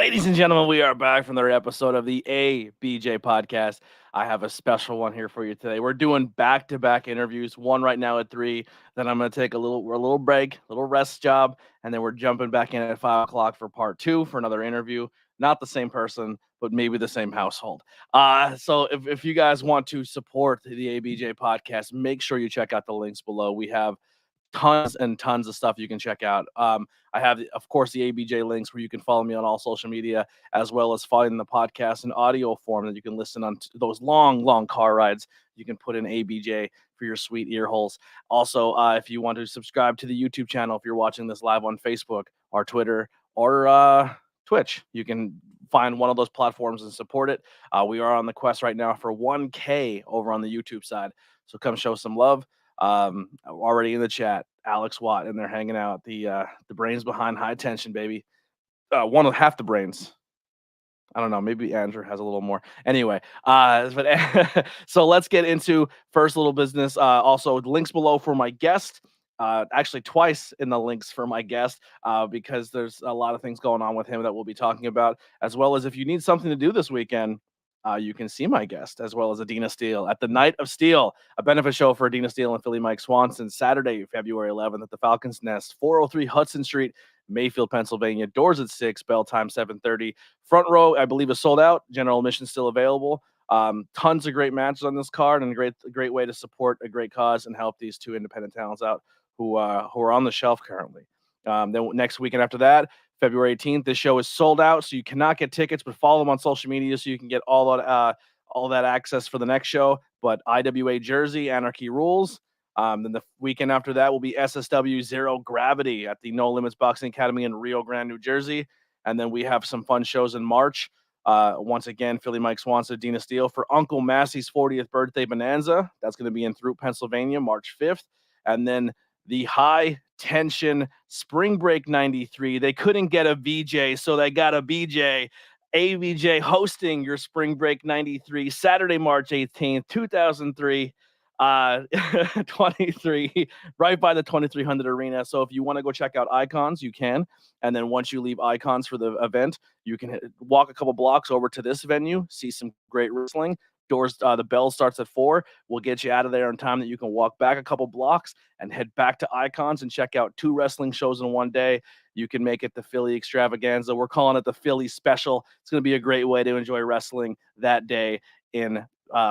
Ladies and gentlemen, we are back from another episode of the ABJ Podcast. I have a special one here for you today. We're doing back-to-back interviews, one right now at 3. Then I'm going to take a little break, little rest job, and then we're jumping back in at 5 o'clock for part 2 for another interview. Not the same person, but maybe the same household. So if you guys want to support the ABJ Podcast, make sure you check out the links below. We have tons and tons of stuff you can check out. I have, of course, the ABJ links where you can follow me on all social media, as well as following the podcast in audio form that you can listen on those long car rides. You can put in ABJ for your sweet ear holes. Also, if you want to subscribe to the YouTube channel, if you're watching this live on Facebook or Twitter or Twitch, you can find one of those platforms and support it. We are on the quest right now for 1K over on the YouTube side. So come show some love. Already in the chat, Alex Watt in there hanging out. The brains behind High Tension, baby. One of half the brains. I don't know. Maybe Andrew has a little more. Anyway, but so let's get into first little business. Also, links below for my guest. Actually, twice in the links for my guest, because there's a lot of things going on with him that we'll be talking about, as well as if you need something to do this weekend. You can see my guest, as well as Adena Steele, at the Night of Steel, a benefit show for Adena Steele and Philly Mike Swanson, Saturday, February 11th at the Falcons Nest, 403 Hudson Street, Mayfield, Pennsylvania. Doors at 6, bell time 7:30. Front row, I believe, is sold out. General admission still available. Tons of great matches on this card, and a great way to support a great cause and help these two independent talents out who are on the shelf currently. Then next weekend after that, February 18th, this show is sold out, so you cannot get tickets, but follow them on social media so you can get all that access for the next show. But IWA Jersey, Anarchy rules. Then the weekend after that will be SSW Zero Gravity at the No Limits Boxing Academy in Rio Grande, New Jersey. And then we have some fun shows in March. Once again, Philly Mike Swanson, Adena Steele for Uncle Massey's 40th birthday bonanza. That's going to be in Throop, Pennsylvania, March 5th. And then the High Tension Spring Break 93. They couldn't get a VJ, so they got a BJ. ABJ hosting your Spring Break 93, Saturday, March 18th, 2003. 23, right by the 2300 arena. So if you want to go check out Icons, you can. And then once you leave Icons for the event, you can walk a couple blocks over to this venue, see some great wrestling. Doors, the bell starts at 4. We'll get you out of there in time that you can walk back a couple blocks and head back to Icons and check out 2 wrestling shows in one day. You can make it the Philly extravaganza. We're calling it the Philly special. It's going to be a great way to enjoy wrestling that day in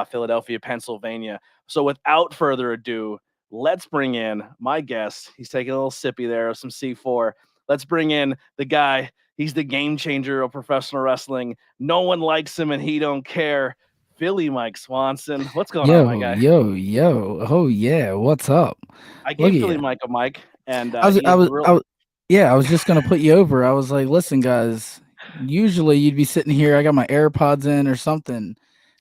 Philadelphia, Pennsylvania. So without further ado, let's bring in my guest. He's taking a little sippy there of some C4. Let's bring in the guy. He's the game changer of professional wrestling. No one likes him and he don't care. Philly Mike Swanson. What's going on, my guy? Yo. Oh yeah, what's up? I gave Philly Mike a mic, and I was just gonna put you over. I was like, listen, guys. Usually you'd be sitting here. I got my AirPods in or something,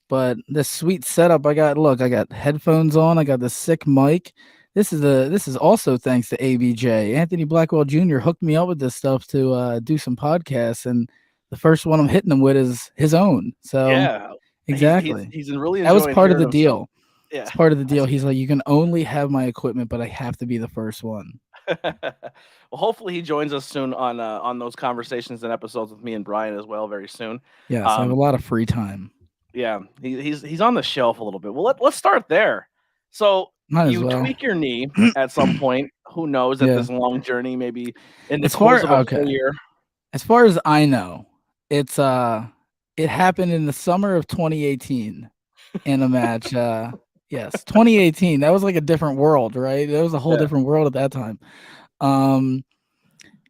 but this sweet setup I got. Look, I got headphones on. I got this sick mic. This is also thanks to ABJ. Anthony Blackwell Jr. hooked me up with this stuff to do some podcasts, and the first one I'm hitting him with is his own. So yeah. Exactly. He's really that was part of the deal. Yeah. It's part of the deal. He's like, you can only have my equipment, but I have to be the first one. Well, hopefully he joins us soon on those conversations and episodes with me and Brian as well very soon. Yeah, so I have a lot of free time. Yeah, he's on the shelf a little bit. Well, let's start there. So you tweak your knee at some point. Who knows? At this long journey, maybe in the course of a whole year. As far as I know, it's it happened in the summer of 2018 in a match. Yes, 2018. That was like a different world, right? That was a whole different world at that time.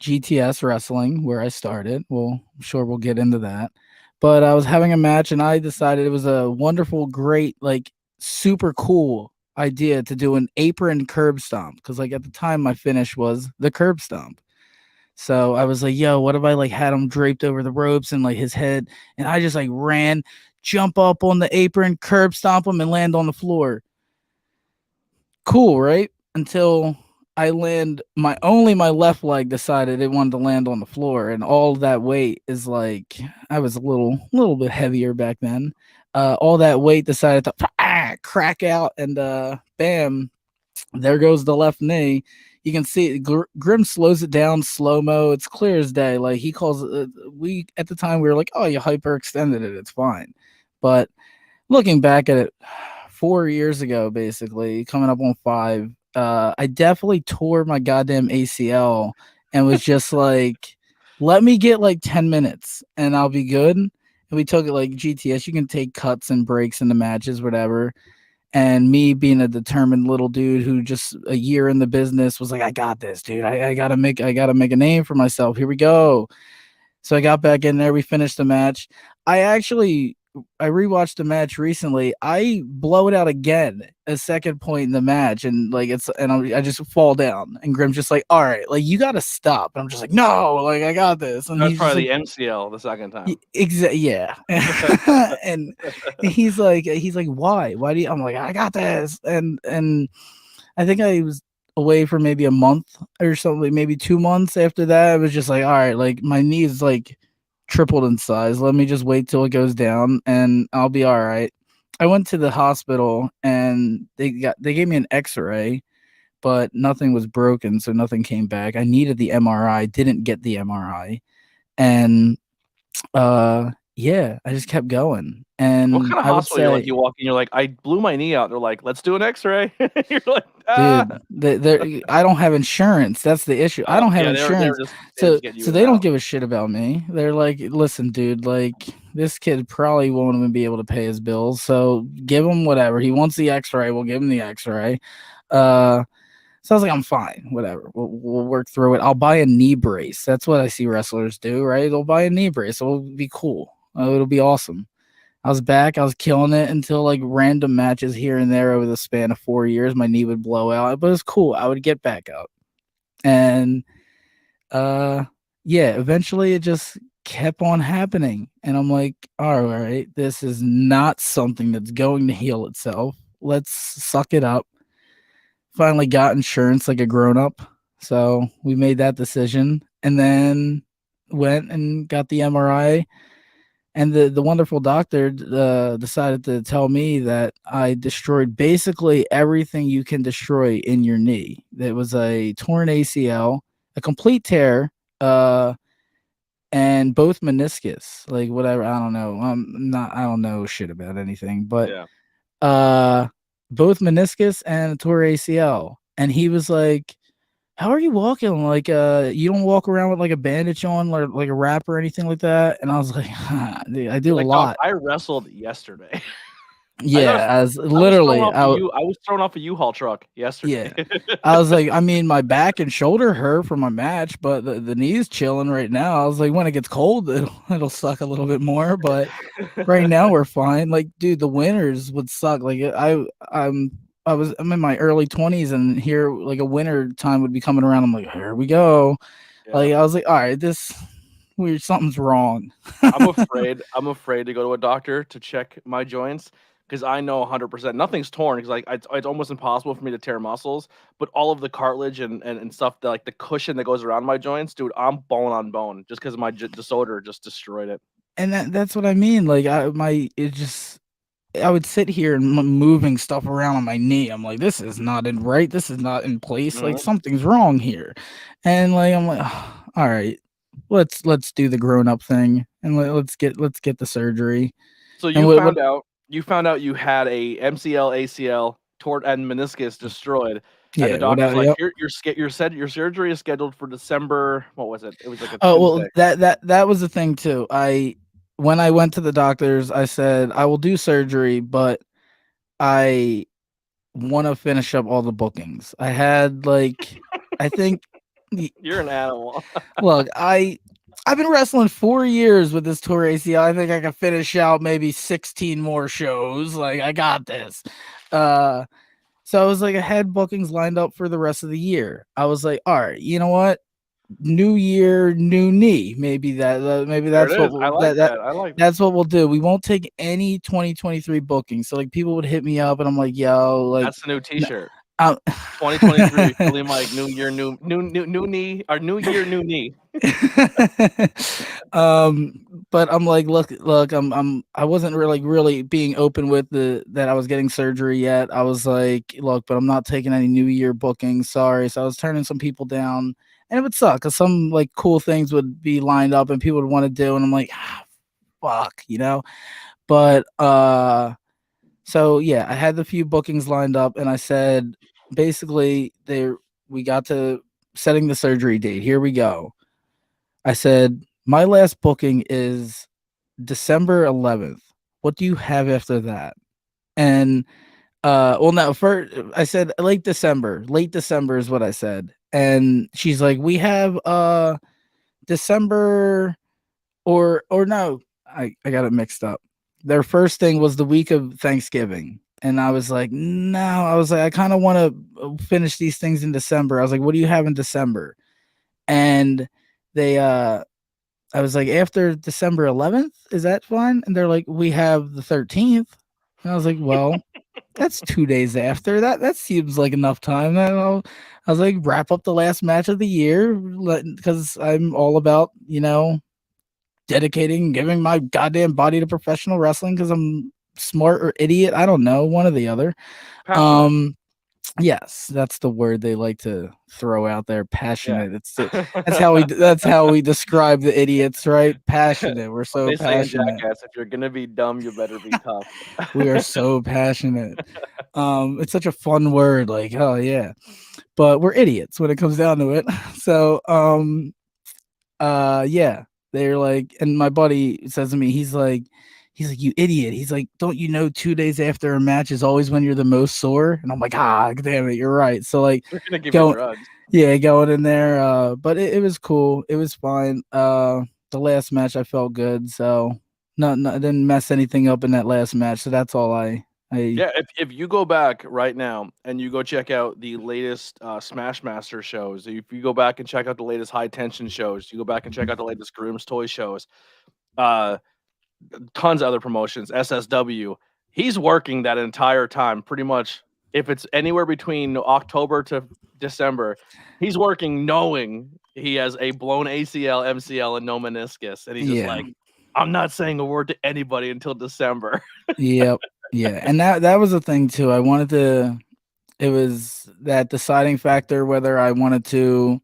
GTS wrestling, where I started. Well, I'm sure we'll get into that. But I was having a match, and I decided it was a wonderful, great, like super cool idea to do an apron curb stomp, because like at the time my finish was the curb stomp. So I was like, yo, what if I like had him draped over the ropes and like his head, and I just like ran, jump up on the apron, curb stomp him, and land on the floor. Cool, right? Until I land my left leg decided it wanted to land on the floor, and all that weight is like, I was a little bit heavier back then. All that weight decided to crack out, and bam, There goes the left knee. You can see Grim slows it down slow mo. It's clear as day. Like he calls we at the time we were like, oh, you hyperextended it. It's fine. But looking back at it, 4 years ago, basically coming up on 5, I definitely tore my goddamn ACL and was just like, let me get like 10 minutes and I'll be good. And we took it like GTS. You can take cuts and breaks in the matches, whatever. And me being a determined little dude who just a year in the business was like, I got this, dude. I gotta make a name for myself. Here we go. So I got back in there. We finished the match. I rewatched the match recently. I blow it out again a second point in the match, and like I just fall down, and Grim's just like, "All right, like you got to stop." And I'm just like, "No, like I got this." And That's he's just probably like, the MCL the second time. Yeah. And he's like, "Why? Why do you?" I'm like, "I got this." And I think I was away for maybe a month or something, maybe 2 months after that. I was just like, all right, like my knees like tripled in size. Let me just wait till it goes down and I'll be all right. I went to the hospital and they gave me an x-ray, but nothing was broken, so nothing came back. I needed the MRI, didn't get the MRI. And yeah, I just kept going. And What kind of I would hospital you're like? say, You walk in, you're like, I blew my knee out. They're like, let's do an X-ray. You're like, ah. dude, I don't have insurance. That's the issue. I don't have Yeah, insurance. just So get you so they don't out. give a shit about me. They're like, listen, dude, like this kid probably won't even be able to pay his bills. So give him whatever. He wants the x-ray, we'll give him the x-ray. So I was like, I'm fine, whatever. We'll work through it. I'll buy a knee brace. That's what I see wrestlers do, right? They'll buy a knee brace. It'll be cool. It'll be awesome. I was back. I was killing it until like random matches here and there over the span of 4 years. My knee would blow out, but it was cool. I would get back up. And yeah, eventually it just kept on happening. And I'm like, all right, this is not something that's going to heal itself. Let's suck it up. Finally got insurance like a grown up. So we made that decision and then went and got the MRI. And the wonderful doctor decided to tell me that I destroyed basically everything you can destroy in your knee. It was a torn ACL, a complete tear, and both meniscus. Like whatever, I don't know. I don't know shit about anything, but Yeah. both meniscus and a torn ACL. And he was like, how are you walking? Like, you don't walk around with like a bandage on, like a wrap or anything like that. And I was like, dude, I do Like, a lot. I wrestled yesterday. Yeah, as I literally, was thrown off a U-Haul truck yesterday. yeah, I was like, I mean, my back and shoulder hurt from my match, but the knee's chilling right now. I was like, when it gets cold, it'll suck a little bit more, but right now we're fine. Like, dude, the winters would suck. Like, I'm in my early 20s, and here like a winter time would be coming around. I'm like, here we go. Yeah. Like, I was like, all right, something's wrong. I'm afraid to go to a doctor to check my joints because I know 100% nothing's torn because like it's almost impossible for me to tear muscles, but all of the cartilage and stuff that like the cushion that goes around my joints, dude, I'm bone on bone just because my disorder just destroyed it. And that's what I mean. Like, I would sit here and moving stuff around on my knee. I'm like, this is not in right. This is not in place. Like something's wrong here. And like, I'm like, oh, all right, let's do the grown up thing and let's get the surgery. So you found out you had a MCL, ACL, torn and meniscus destroyed. Yeah, and the doctor's like, yep. your surgery is scheduled for December. What was it? It was like a Tuesday. Well, that was the thing too. When I went to the doctors, I said I will do surgery, but I want to finish up all the bookings. I had like, I think you're an animal. Look, I've been wrestling 4 years with this tour ACL. I think I can finish out maybe 16 more shows. Like, I got this. So I was like, I had bookings lined up for the rest of the year. I was like, all right, you know what? New year, new knee. Maybe that's that's what we'll do. We won't take any 2023 bookings. So like people would hit me up, and I'm like, yo, like that's the new T-shirt. 2023, Philly Mike, new year, new knee, or new year, new knee. um, but I'm like, look, I wasn't really being open with that I was getting surgery yet. I was like, look, but I'm not taking any New Year bookings. Sorry. So I was turning some people down, and it would suck because some like cool things would be lined up and people would want to do, and I'm like, fuck, But so yeah, I had the few bookings lined up, and I said basically we got to setting the surgery date. Here we go. I said, my last booking is December 11th. What do you have after that? And well, no, first I said late December. Late December is what I said. And she's like, we have December or no, I got it mixed up. Their first thing was the week of Thanksgiving. And I was like, no, I was like, I kind of want to finish these things in December. I was like, what do you have in December? And they I was like, after December 11th, is that fine? And they're like, we have the 13th. And I was like, well, that's 2 days after that. That seems like enough time. I was like, wrap up the last match of the year because I'm all about, dedicating, giving my goddamn body to professional wrestling because I'm smart or idiot. I don't know, one or the other. Passionate. Yes, that's the word they like to throw out there. Yeah. Passionate. That's how we describe the idiots, right? Passionate. We're so They say in passionate. Jackass, if you're gonna be dumb, you better be tough. We are so passionate. It's such a fun word, like, oh yeah. But we're idiots when it comes down to it. So yeah. They're like, and my buddy says to me, he's like, you idiot. He's like, don't you know 2 days after a match is always when you're the most sore? And I'm like, damn it, you're right. So like, We're gonna give you drugs. yeah, going in there. But it was cool. It was fine. The last match I felt good, so I didn't mess anything up in that last match. So that's all I Yeah, if you go back right now and you go check out the latest Smash Master shows, if you go back and check out the latest High Tension shows, you go back and check out the latest Groom's Toy shows, uh, tons of other promotions, SSW, he's working that entire time pretty much. If it's anywhere between October to December, he's working knowing he has a blown ACL, MCL, and no meniscus. And he's just like, I'm not saying a word to anybody until December. Yep. Yeah. And that was the thing too. It was that deciding factor whether I wanted to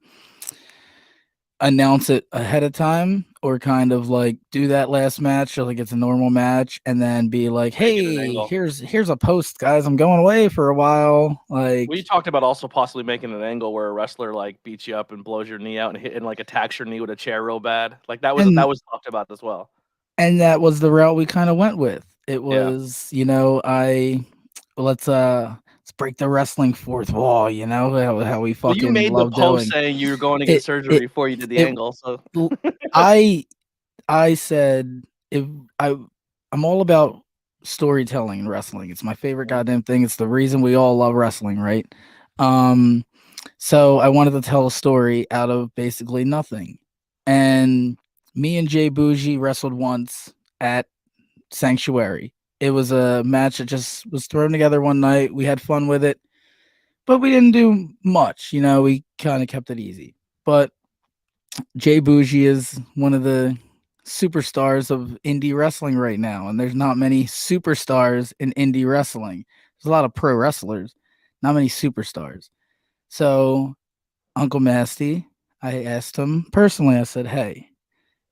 announce it ahead of time or kind of like do that last match or like it's a normal match and then be like, hey, here's a post, guys, I'm going away for a while. Like, we talked about also possibly making an angle where a wrestler like beats you up and blows your knee out and like attacks your knee with a chair real bad. Like that was talked about as well. And that was the route we kind of went with. It was, let's break the wrestling fourth wall, how we fucking you made love the post doing. saying you were going to get surgery before you did the angle. So I said I'm all about storytelling in wrestling. It's my favorite goddamn thing. It's the reason we all love wrestling, right? So I wanted to tell a story out of basically nothing. And me and Jay Bougie wrestled once at Sanctuary. It was a match that just was thrown together one night. We had fun with it, but we didn't do much. We kind of kept it easy. But Jay Bougie is one of the superstars of indie wrestling right now, and there's not many superstars in indie wrestling. There's a lot of pro wrestlers, not many superstars. So Uncle Masty, I asked him personally, I said, hey,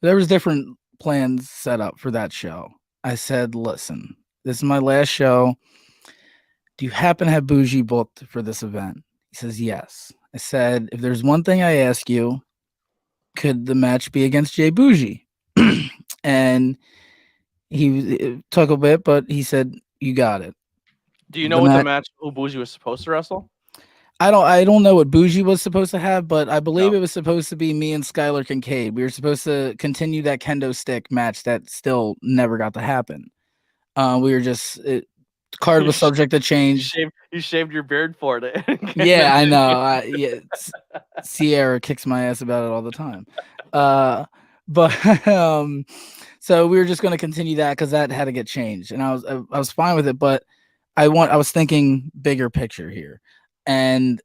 there was different plans set up for that show. I said, listen, this is my last show. Do you happen to have Bougie booked for this event? He says, yes. I said, if there's one thing I ask you, could the match be against Jay Bougie? And he took a bit, but he said, you got it. Do you know what the match Bougie was supposed to wrestle? I don't know what Bougie was supposed to have, but I believe it was supposed to be me and Skylar Kincaid. We were supposed to continue that kendo stick match that still never got to happen. We were just card was subject to change. You shaved your beard for it. Yeah, I know. Sierra kicks my ass about it all the time. But so we were just going to continue that because that had to get changed, and I was fine with it. But I was thinking bigger picture here. And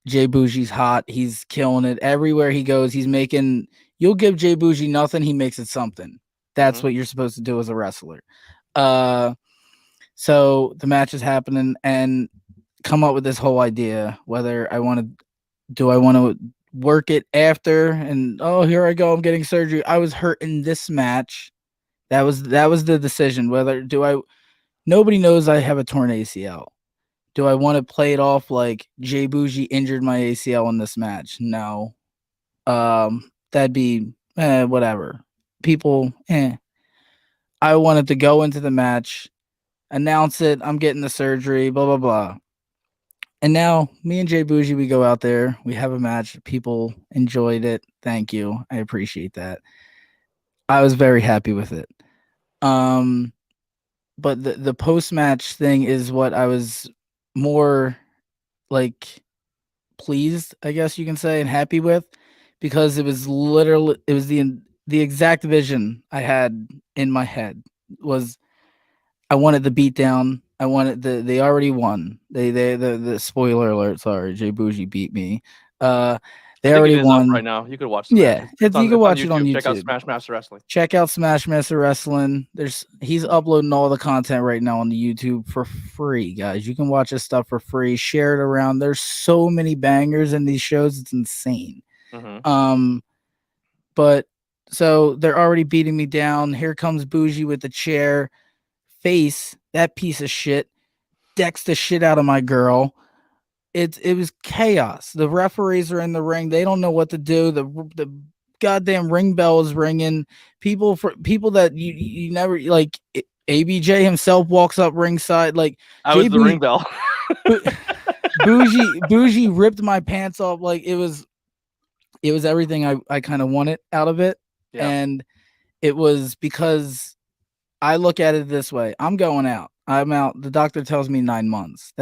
Jay Bougie's hot. He's killing it everywhere he goes. He's making, You'll give Jay Bougie nothing, he makes it something. That's Mm-hmm. what you're supposed to do as a wrestler. Uh, so the match is happening, and come up with this whole idea whether I want to work it after, and oh, here I go, I'm getting surgery. I was hurt in this match. That was the decision. Whether do I Nobody knows I have a torn ACL. Do I want to play it off like Jay Bougie injured my ACL in this match? No. That'd be whatever. People, I wanted to go into the match, announce it, I'm getting the surgery, blah blah blah. And now me and Jay Bougie, we go out there, we have a match. People enjoyed it. Thank you. I appreciate that. I was very happy with it. Um, but the post match thing is what I was more like pleased, I guess you can say, and happy with, because it was the exact vision I had in my head. Was I wanted the beatdown. I wanted they already won. The spoiler alert. Sorry, Jay Bougie beat me. I They think it already is up won. right now. You could watch the match. Yeah, you can It's on watch it on YouTube. Check out YouTube. Smash Master Wrestling. Check out Smash Master Wrestling. He's uploading all the content right now on the YouTube for free, guys. You can watch his stuff for free. Share it around. There's so many bangers in these shows. It's insane. Mm-hmm. But so they're already beating me down. Here comes Bougie with the chair. Face, that piece of shit, decks the shit out of my girl. It was chaos. The referees are in the ring. They don't know what to do. The goddamn ring bell is ringing. People that you never like. ABJ himself walks up ringside. Like I was the ring bell. Bougie ripped my pants off. Like it was everything I kind of wanted out of it. Yeah. And it was because I look at it this way. I'm going out. I'm out. The doctor tells me 9 months.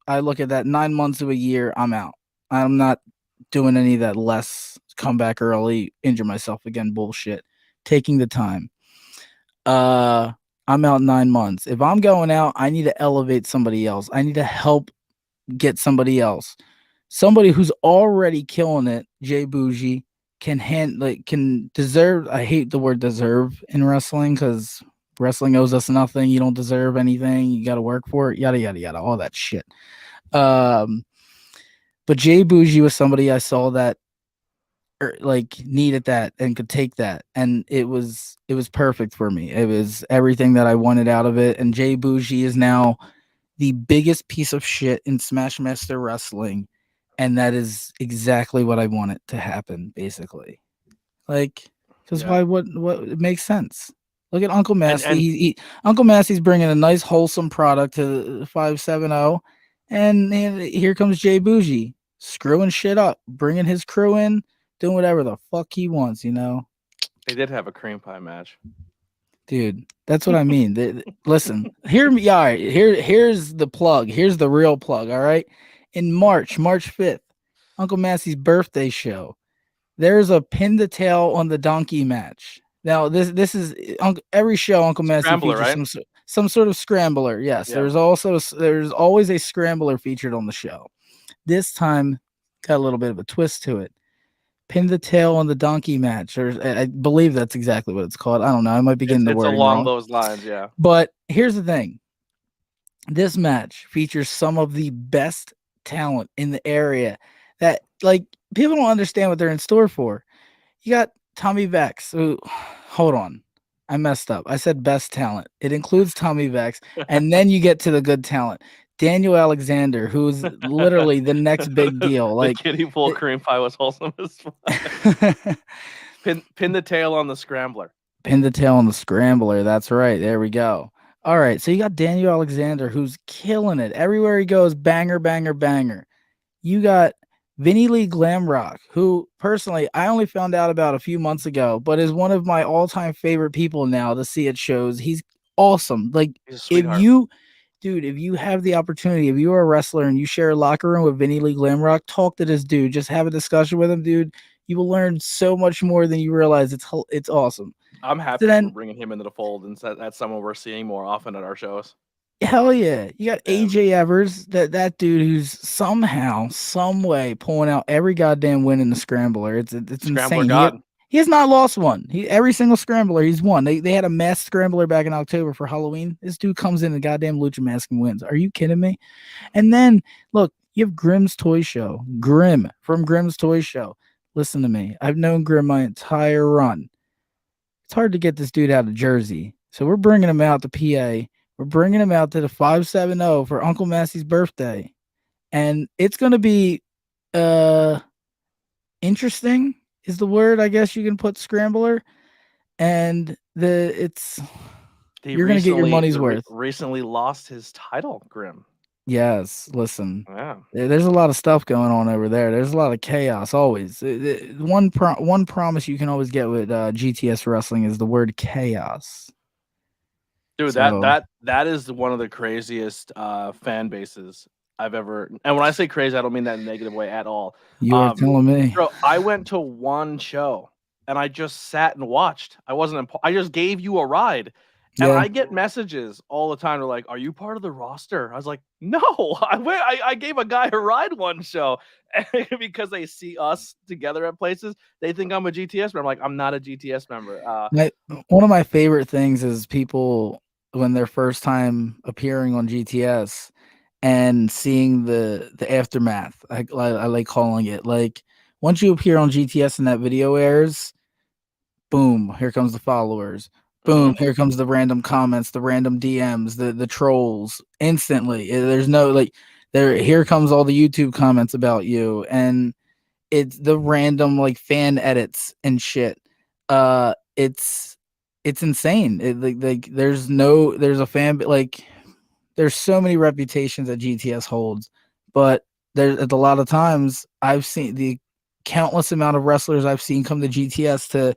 I look at that 9 months to a year. I'm out. I'm not doing any of that less come back early, injure myself again bullshit. Taking the time. I'm out 9 months. If I'm going out, I need to elevate somebody else. I need to help get somebody else. Somebody who's already killing it, Jay Bougie, can deserve. I hate the word deserve in wrestling because wrestling owes us nothing. You don't deserve anything. You got to work for it. Yada yada yada. All that shit. But Jay Bougie was somebody I saw that needed that and could take that, and it was perfect for me. It was everything that I wanted out of it. And Jay Bougie is now the biggest piece of shit in Smash Master Wrestling, and that is exactly what I want it to happen. Basically, because why? What? It makes sense. Look at Uncle Masty. Uncle Masty's bringing a nice, wholesome product to 570, and here comes Jay Bougie screwing shit up, bringing his crew in, doing whatever the fuck he wants. They did have a cream pie match, dude. That's what I mean. Listen, hear me. All right, here's the plug. Here's the real plug. All right, in March 5th, Uncle Masty's birthday show. There's a pin the tail on the donkey match. Now, this is every show Uncle Masty features right? some sort of scrambler. Yes, yeah. There's always a scrambler featured on the show. This time, got a little bit of a twist to it. Pin the tail on the donkey match, or I believe that's exactly what it's called. I don't know. I might be getting the word along wrong. Those lines, yeah. But here's the thing. This match features some of the best talent in the area that, people don't understand what they're in store for. You got Tommy Vex. Hold on. I messed up. I said best talent. It includes Tommy Vex. And then you get to the good talent. Daniel Alexander, who's literally the next big deal. The kiddie pool cream pie was wholesome as fuck. Pin the tail on the scrambler. Pin the tail on the scrambler. That's right. There we go. All right. So you got Daniel Alexander, who's killing it. Everywhere he goes, banger, banger, banger. You got Vinny Lee Glamrock, who personally I only found out about a few months ago, but is one of my all-time favorite people now to see at shows. He's awesome. If you have the opportunity, if you are a wrestler and you share a locker room with Vinny Lee Glamrock, talk to this dude. Just have a discussion with him, dude. You will learn so much more than you realize. It's awesome. I'm happy for bringing him into the fold, and that's someone we're seeing more often at our shows. Hell yeah. You got AJ Evers, that dude who's somehow, some way pulling out every goddamn win in the scrambler. It's insane. He has not lost one. Every single scrambler he's won. They had a masked scrambler back in October for Halloween. This dude comes in a goddamn lucha mask and wins. Are you kidding me? And then look, you have Grimm's Toy Show. Grimm from Grimm's Toy Show. Listen to me. I've known Grimm my entire run. It's hard to get this dude out of Jersey. So we're bringing him out to PA. We're bringing him out to the 570 for Uncle Massey's birthday. And it's going to be interesting is the word I guess you can put scrambler. And you're going to get your money's worth. Recently lost his title, Grimm. Yes, listen. Yeah. There's a lot of stuff going on over there. There's a lot of chaos always. One promise you can always get with GTS wrestling is the word chaos. Dude, so, that is one of the craziest fan bases I've ever. And when I say crazy, I don't mean that in a negative way at all. You are telling me, bro. I went to one show and I just sat and watched. I just gave you a ride. And I get messages all the time. They're like, "Are you part of the roster?" I was like, "No, I gave a guy a ride one show." Because they see us together at places, they think I'm a GTS member. I'm like, I'm not a GTS member. One of my favorite things is people when they're first time appearing on GTS and seeing the aftermath. I like calling it. Like once you appear on GTS and that video airs, boom, here comes the followers. Boom, here comes the random comments, the random DMs, the trolls instantly. There's no here comes all the YouTube comments about you, and it's the random like fan edits and shit. It's insane. There's a fan like there's so many reputations that GTS holds, but there's a lot of times I've seen the countless amount of wrestlers I've seen come to GTS to,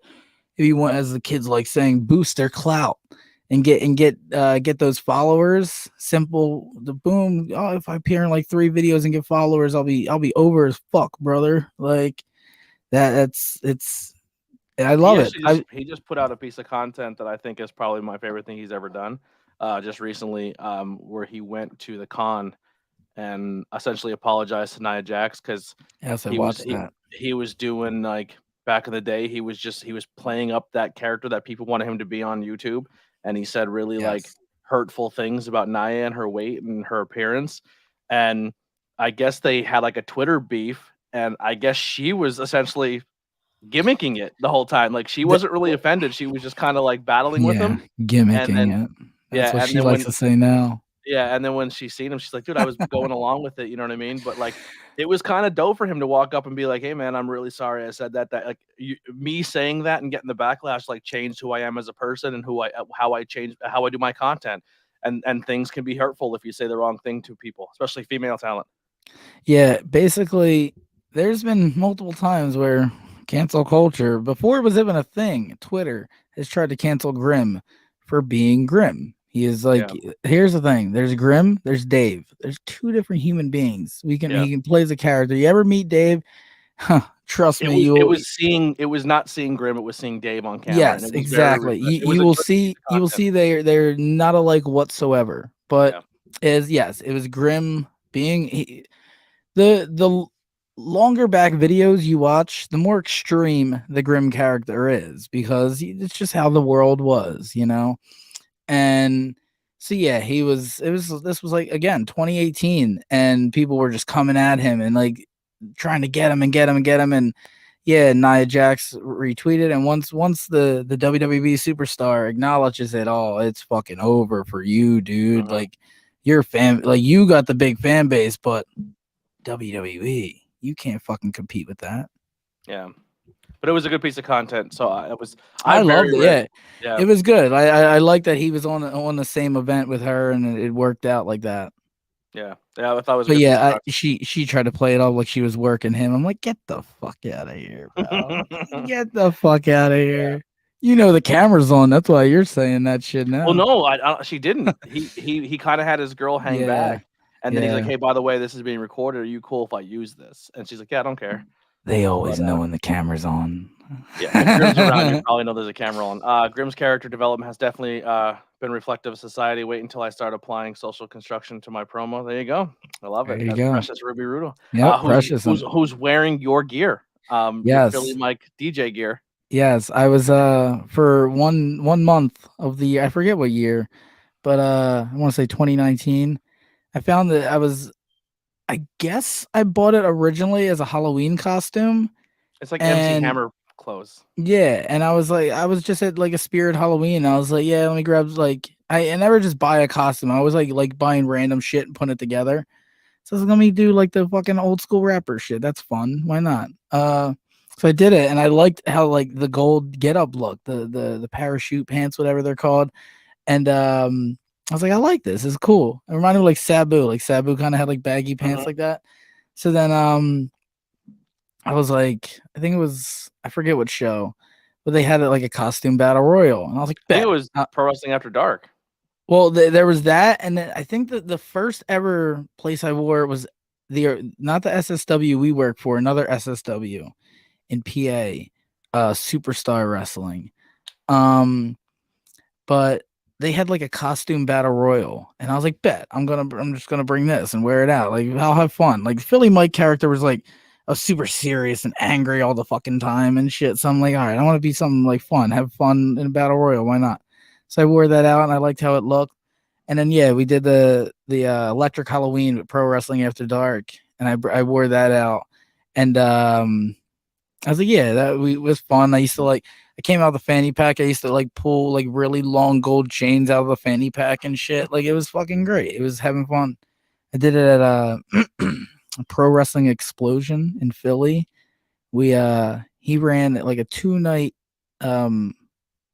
if you want, as the kids like saying, boost their clout and get those followers. Simple, the boom. Oh, if I appear in like 3 videos and get followers, I'll be over as fuck, brother. Like it's. I love it. He just put out a piece of content that I think is probably my favorite thing he's ever done. Just recently, where he went to the con and essentially apologized to Nia Jax because he was doing like. Back in the day, he was playing up that character that people wanted him to be on YouTube, and he said really like hurtful things about Nia and her weight and her appearance. And I guess they had like a Twitter beef, and I guess she was essentially gimmicking it the whole time. Like she wasn't really offended; she was just kind of like battling with him, gimmicking it. That's what she likes to say now. Yeah, and then when she's seen him, she's like, "Dude, I was going along with it." You know what I mean? But like, it was kind of dope for him to walk up and be like, "Hey, man, I'm really sorry I said that." That like me saying that and getting the backlash like changed who I am as a person and how I do my content. And things can be hurtful if you say the wrong thing to people, especially female talent. Yeah, basically, there's been multiple times where cancel culture, before it was even a thing, Twitter has tried to cancel Grimm for being Grimm. He is like, here's the thing. There's Grimm, there's Dave. There's 2 different human beings. He can play as a character. You ever meet Dave? Trust me. It was not seeing Grimm, it was seeing Dave on camera. Yes, exactly. You will see they're not alike whatsoever. But it was Grimm being the longer back videos you watch, the more extreme the Grimm character is, because it's just how the world was, you know. And so this was like again 2018, and people were just coming at him and like trying to get him and Nia Jax retweeted, and once the WWE superstar acknowledges it all, it's fucking over for you, dude. Like you're fan, like you got the big fan base, but WWE, you can't fucking compete with that. Yeah. But it was a good piece of content, so I loved it. Yeah, it was good. I like that he was on the same event with her, and it worked out like that. Yeah, I thought it was. But she tried to play it off like she was working him. I'm like, get the fuck out of here, bro. Get the fuck out of here. Yeah. You know the camera's on. That's why you're saying that shit now. Well, no, she didn't. He kind of had his girl hang back, and then he's like, "Hey, by the way, this is being recorded. Are you cool if I use this?" And she's like, "Yeah, I don't care." They always know when the camera's on. Yeah, if Grimm's around, you probably know there's a camera on. Grimm's character development has definitely been reflective of society. Wait until I start applying social construction to my promo. There you go. I love it. That's Precious Ruby Rudo. Yeah, Precious. Who's wearing your gear? Yes. Your Philly Mike DJ gear. Yes, I was for one month of the year, I forget what year, but I want to say 2019. I found that I guess I bought it originally as a Halloween costume, It's like MC and Hammer clothes. yeah, and I was just at like a Spirit Halloween. I was like, yeah, let me grab like I never just buy a costume. I was like buying random shit and putting it together. So I was like, let me do like the fucking old school rapper shit. That's fun. Why not? So I did it, and I liked how like the gold get up look, the parachute pants, whatever they're called, and I was like, I like this. It's cool. It reminded me of like Sabu. Like Sabu kind of had like baggy pants Mhm. like that. So then I was like, I think it was I forget what show, but they had it like a costume battle royal, and I was like, I think it bet. was Pro Wrestling After Dark. Well, there was that, and then I think that the first ever place I wore was the not the SSW we work for, another SSW in PA, Superstar Wrestling. Um, but they had like a costume battle royal, and I was like, bet I'm just gonna bring this and wear it out. Like I'll have fun. Like Philly Mike character was like a super serious and angry all the fucking time and shit. So I'm like, all right, I want to be something like fun, have fun in a battle royal. Why not? So I wore that out, and I liked how it looked. And then yeah, we did the Electric Halloween with Pro Wrestling After Dark, and I wore that out, and I was like, yeah, that was fun. I came out of the fanny pack. I used to like pull like really long gold chains out of the fanny pack and shit. Like it was fucking great. It was having fun. I did it at Pro Wrestling Explosion in Philly. He ran like a 2 night um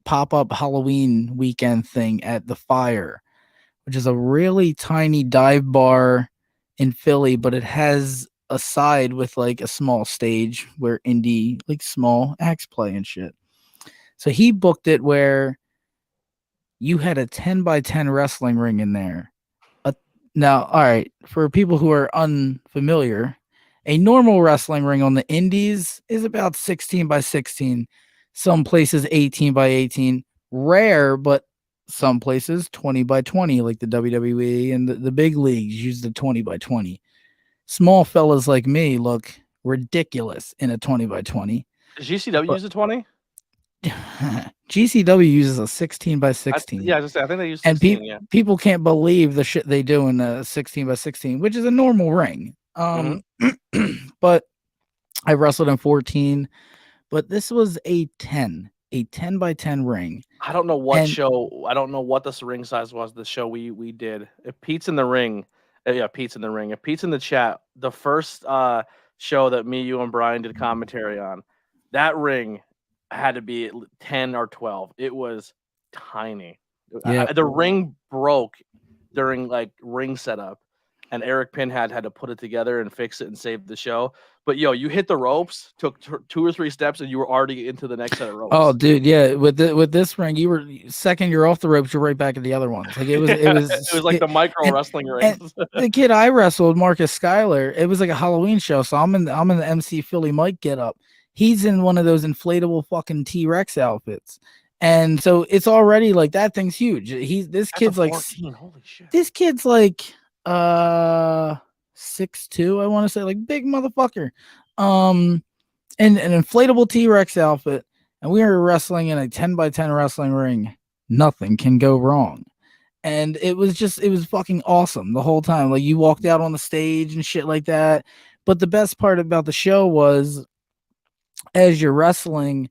pop up Halloween weekend thing at the Fire, which is a really tiny dive bar in Philly, but it has a side with like a small stage where indie like small acts play and shit. So he booked it where you had a 10 by 10 wrestling ring in there. Uh, Now, all right, for people who are unfamiliar, a normal wrestling ring on the indies is about 16 by 16, some places 18 by 18. Rare, but some places 20 by 20, like the WWE and the big leagues use the 20 by 20. Small fellas like me look ridiculous in a 20 by 20. Does GCW But use a 20? GCW uses a 16 by 16. Yeah, I was just say I think they use And 16. Yeah. people can't believe the shit they do in a 16 by 16, which is a normal ring. Hmm. But I wrestled in 14, but this was a 10 by 10 ring. I don't know what And show. I don't know what this ring size was. The show we did. If Pete's in the ring, yeah, Pete's in the ring. If Pete's in the chat, the first show that me, you, and Brian did commentary on, that ring had to be 10 or 12. It was tiny. yeah, The ring broke during like ring setup, and Eric Pinhead had to put it together and fix it and save the show. But yo, you hit the ropes, took 2 or 3 steps, and you were already into the next set of oh ropes. dude, yeah, with this ring, you were second you're off the ropes, you're right back at the other ones. Like Yeah, it was like the micro and wrestling and rings. the kid I wrestled, Marcus Schuyler, it was like a Halloween show. So I'm in the MC Philly Mike get up. He's in one of those inflatable fucking T-Rex outfits. And so it's already like that thing's huge. That's a 14. Holy shit. This kid's like uh 6'2", I want to say, like big motherfucker. Um in an inflatable T-Rex outfit, and we were wrestling in a 10 by 10 wrestling ring. Nothing can go wrong. And it was fucking awesome the whole time. Like you walked out on the stage and shit like that. But the best part about the show was as you're wrestling,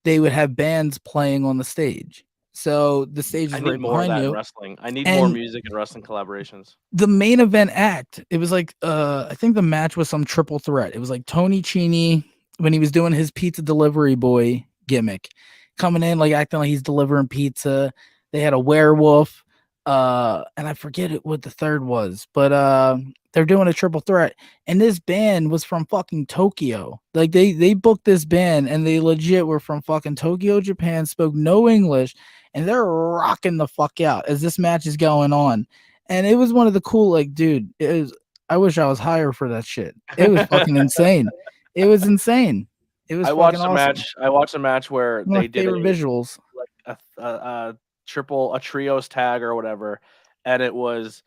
they would have bands playing on the stage. So the stage I is need right more of behind that in you. wrestling. I need more And music and wrestling collaborations. the main event act, it was like I think the match was some triple threat. It was like Tony Cini when he was doing his pizza delivery boy gimmick, coming in like acting like he's delivering pizza. They had a werewolf, and I forget what the third was, but they're doing a triple threat. And this band was from fucking Tokyo. Like they booked this band and they legit were from fucking Tokyo, Japan, spoke no English, and they're rocking the fuck out as this match is going on. And it was one of the cool, like, dude, it was, I wish I was higher for that shit. It was fucking insane. It was insane. It was fucking awesome. I watched a match where One of they my did favorite visuals. like a trios tag or whatever, and it was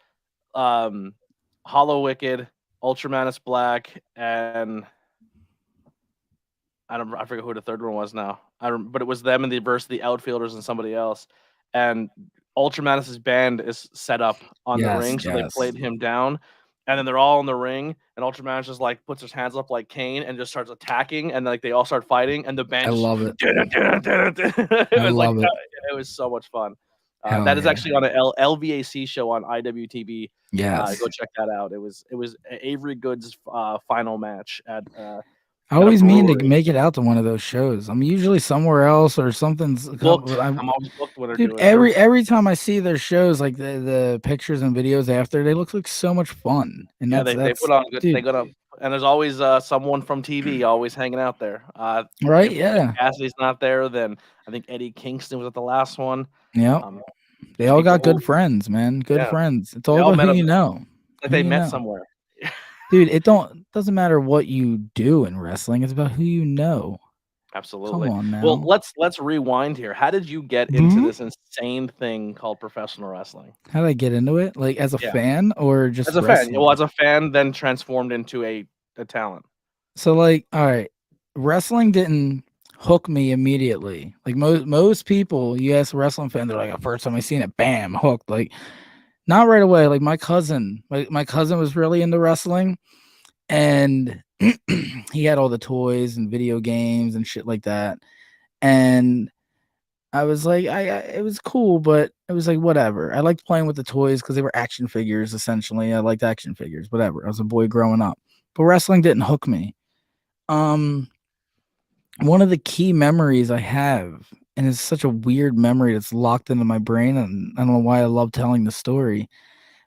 um Hollow Wicked, Ultramanus Black, and I forget who the third one was now. But it was them and versus the outfielders and somebody else. And Ultramanus's band is set up on the Yes, ring, so they yes. played him down. And then they're all in the ring, and Ultramanus just like puts his hands up like Kane and just starts attacking, and like they all start fighting, and the I band just love it. it I was like love it. it was so much fun. Hell That is yeah. actually on an LVAC show on IWTV. Yes. Go check that out. It was Avery Goods' final match I at a always mean to brewery. make it out to one of those shows. I'm usually somewhere else or something's Booked. I'm always booked when they're dude, doing it. every time I see their shows, like the pictures and videos after, they look like so much fun. And Yeah, that's they put on good. They dude, got up, and there's always someone from TV always hanging out there. right? If Nick Yeah. Cassidy's not there, then I think Eddie Kingston was at the last one. Yeah. Um, They all got people good friends, man. Good yeah, friends. It's they all all about met who up you know. like Who they you met know. somewhere. Dude, doesn't matter what you do in wrestling. It's about who you know. Absolutely. Come on now. Well, let's rewind here. How did you get into this insane thing called professional wrestling? How did I get into it? Like as a Yeah, fan or just as a fan. wrestling? Well, as a fan, then transformed into a talent. So like, all right, wrestling didn't hook me immediately. Like most people, you ask a wrestling fan, they're like, the first time I seen it, bam, hooked. Like not right away. Like my cousin was really into wrestling, and he had all the toys and video games and shit like that. And I was like, it was cool, but it was like whatever. I liked playing with the toys because they were action figures. Essentially, I liked action figures. Whatever. I was a boy growing up, but wrestling didn't hook me. One of the key memories I have, and it's such a weird memory that's locked into my brain, and I don't know why I love telling the story.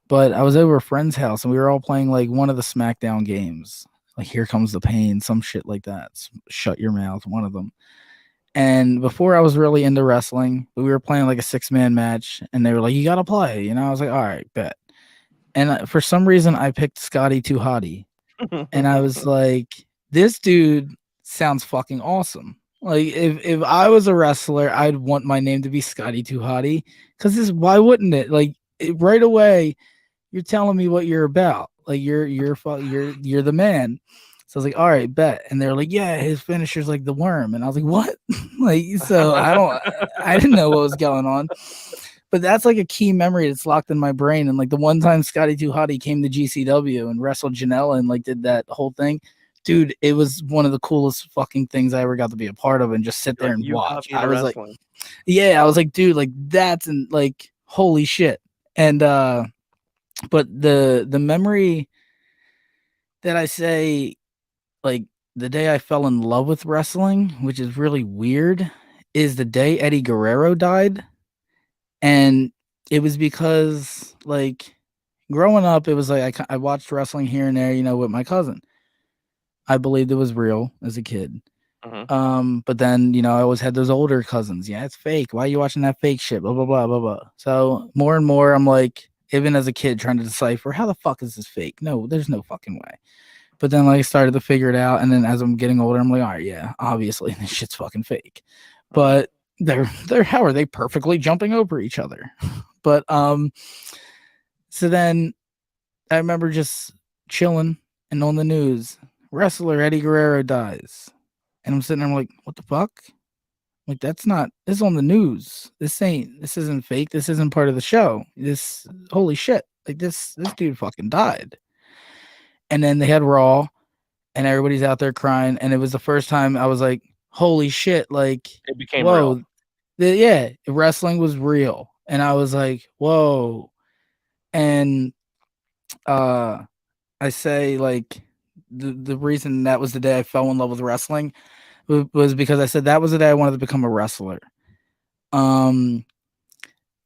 But I was over a friend's house and we were all playing like one of the SmackDown games, like Here Comes the Pain, some shit like that. Shut Your Mouth, one of them. And before I was really into wrestling, we were playing like a 6-man match, and they were like, "You gotta play," you know. I was like, "All right, bet." And for some reason, I picked Scotty Too Hottie, and I was like, "This dude sounds fucking awesome." Like if I was a wrestler, I'd want my name to be Scotty Too Hottie, because why wouldn't it? Like right away, you're telling me what you're about. Like you're the man. So I was like, all right, bet. And they're like, yeah, his finisher's like the worm. And I was like, what? Like, so I didn't know what was going on. But that's like a key memory that's locked in my brain. And like the one time Scotty Too Hottie came to GCW and wrestled Janela and like did that whole thing, dude, it was one of the coolest fucking things I ever got to be a part of and just sit there and watch. I was like, yeah, I was like, dude, like that's like holy shit. And but the memory that I say, like the day I fell in love with wrestling, which is really weird, is the day Eddie Guerrero died. And it was because like growing up, it was like I watched wrestling here and there, you know, with my cousin. I believed it was real as a kid. But then, you know, I always had those older cousins. Yeah, it's fake. Why are you watching that fake shit? Blah, blah, blah, blah, blah. So more and more, I'm like, even as a kid, trying to decipher how the fuck is this fake? No, there's no fucking way. But then like I started to figure it out. And then as I'm getting older, I'm like, all right, yeah, obviously this shit's fucking fake. But they're how are they perfectly jumping over each other? But so then I remember just chilling and on the news, wrestler Eddie Guerrero dies. And I'm sitting there, I'm like, what the fuck? Like, this is on the news. This isn't fake. This isn't part of the show. Holy shit. Like, this dude fucking died. And then they had Raw, and everybody's out there crying. And it was the first time I was like, holy shit. Like, it became real. Yeah, wrestling was real. And I was like, whoa. And I say, like, the reason that was the day I fell in love with wrestling was because I said that was the day I wanted to become a wrestler.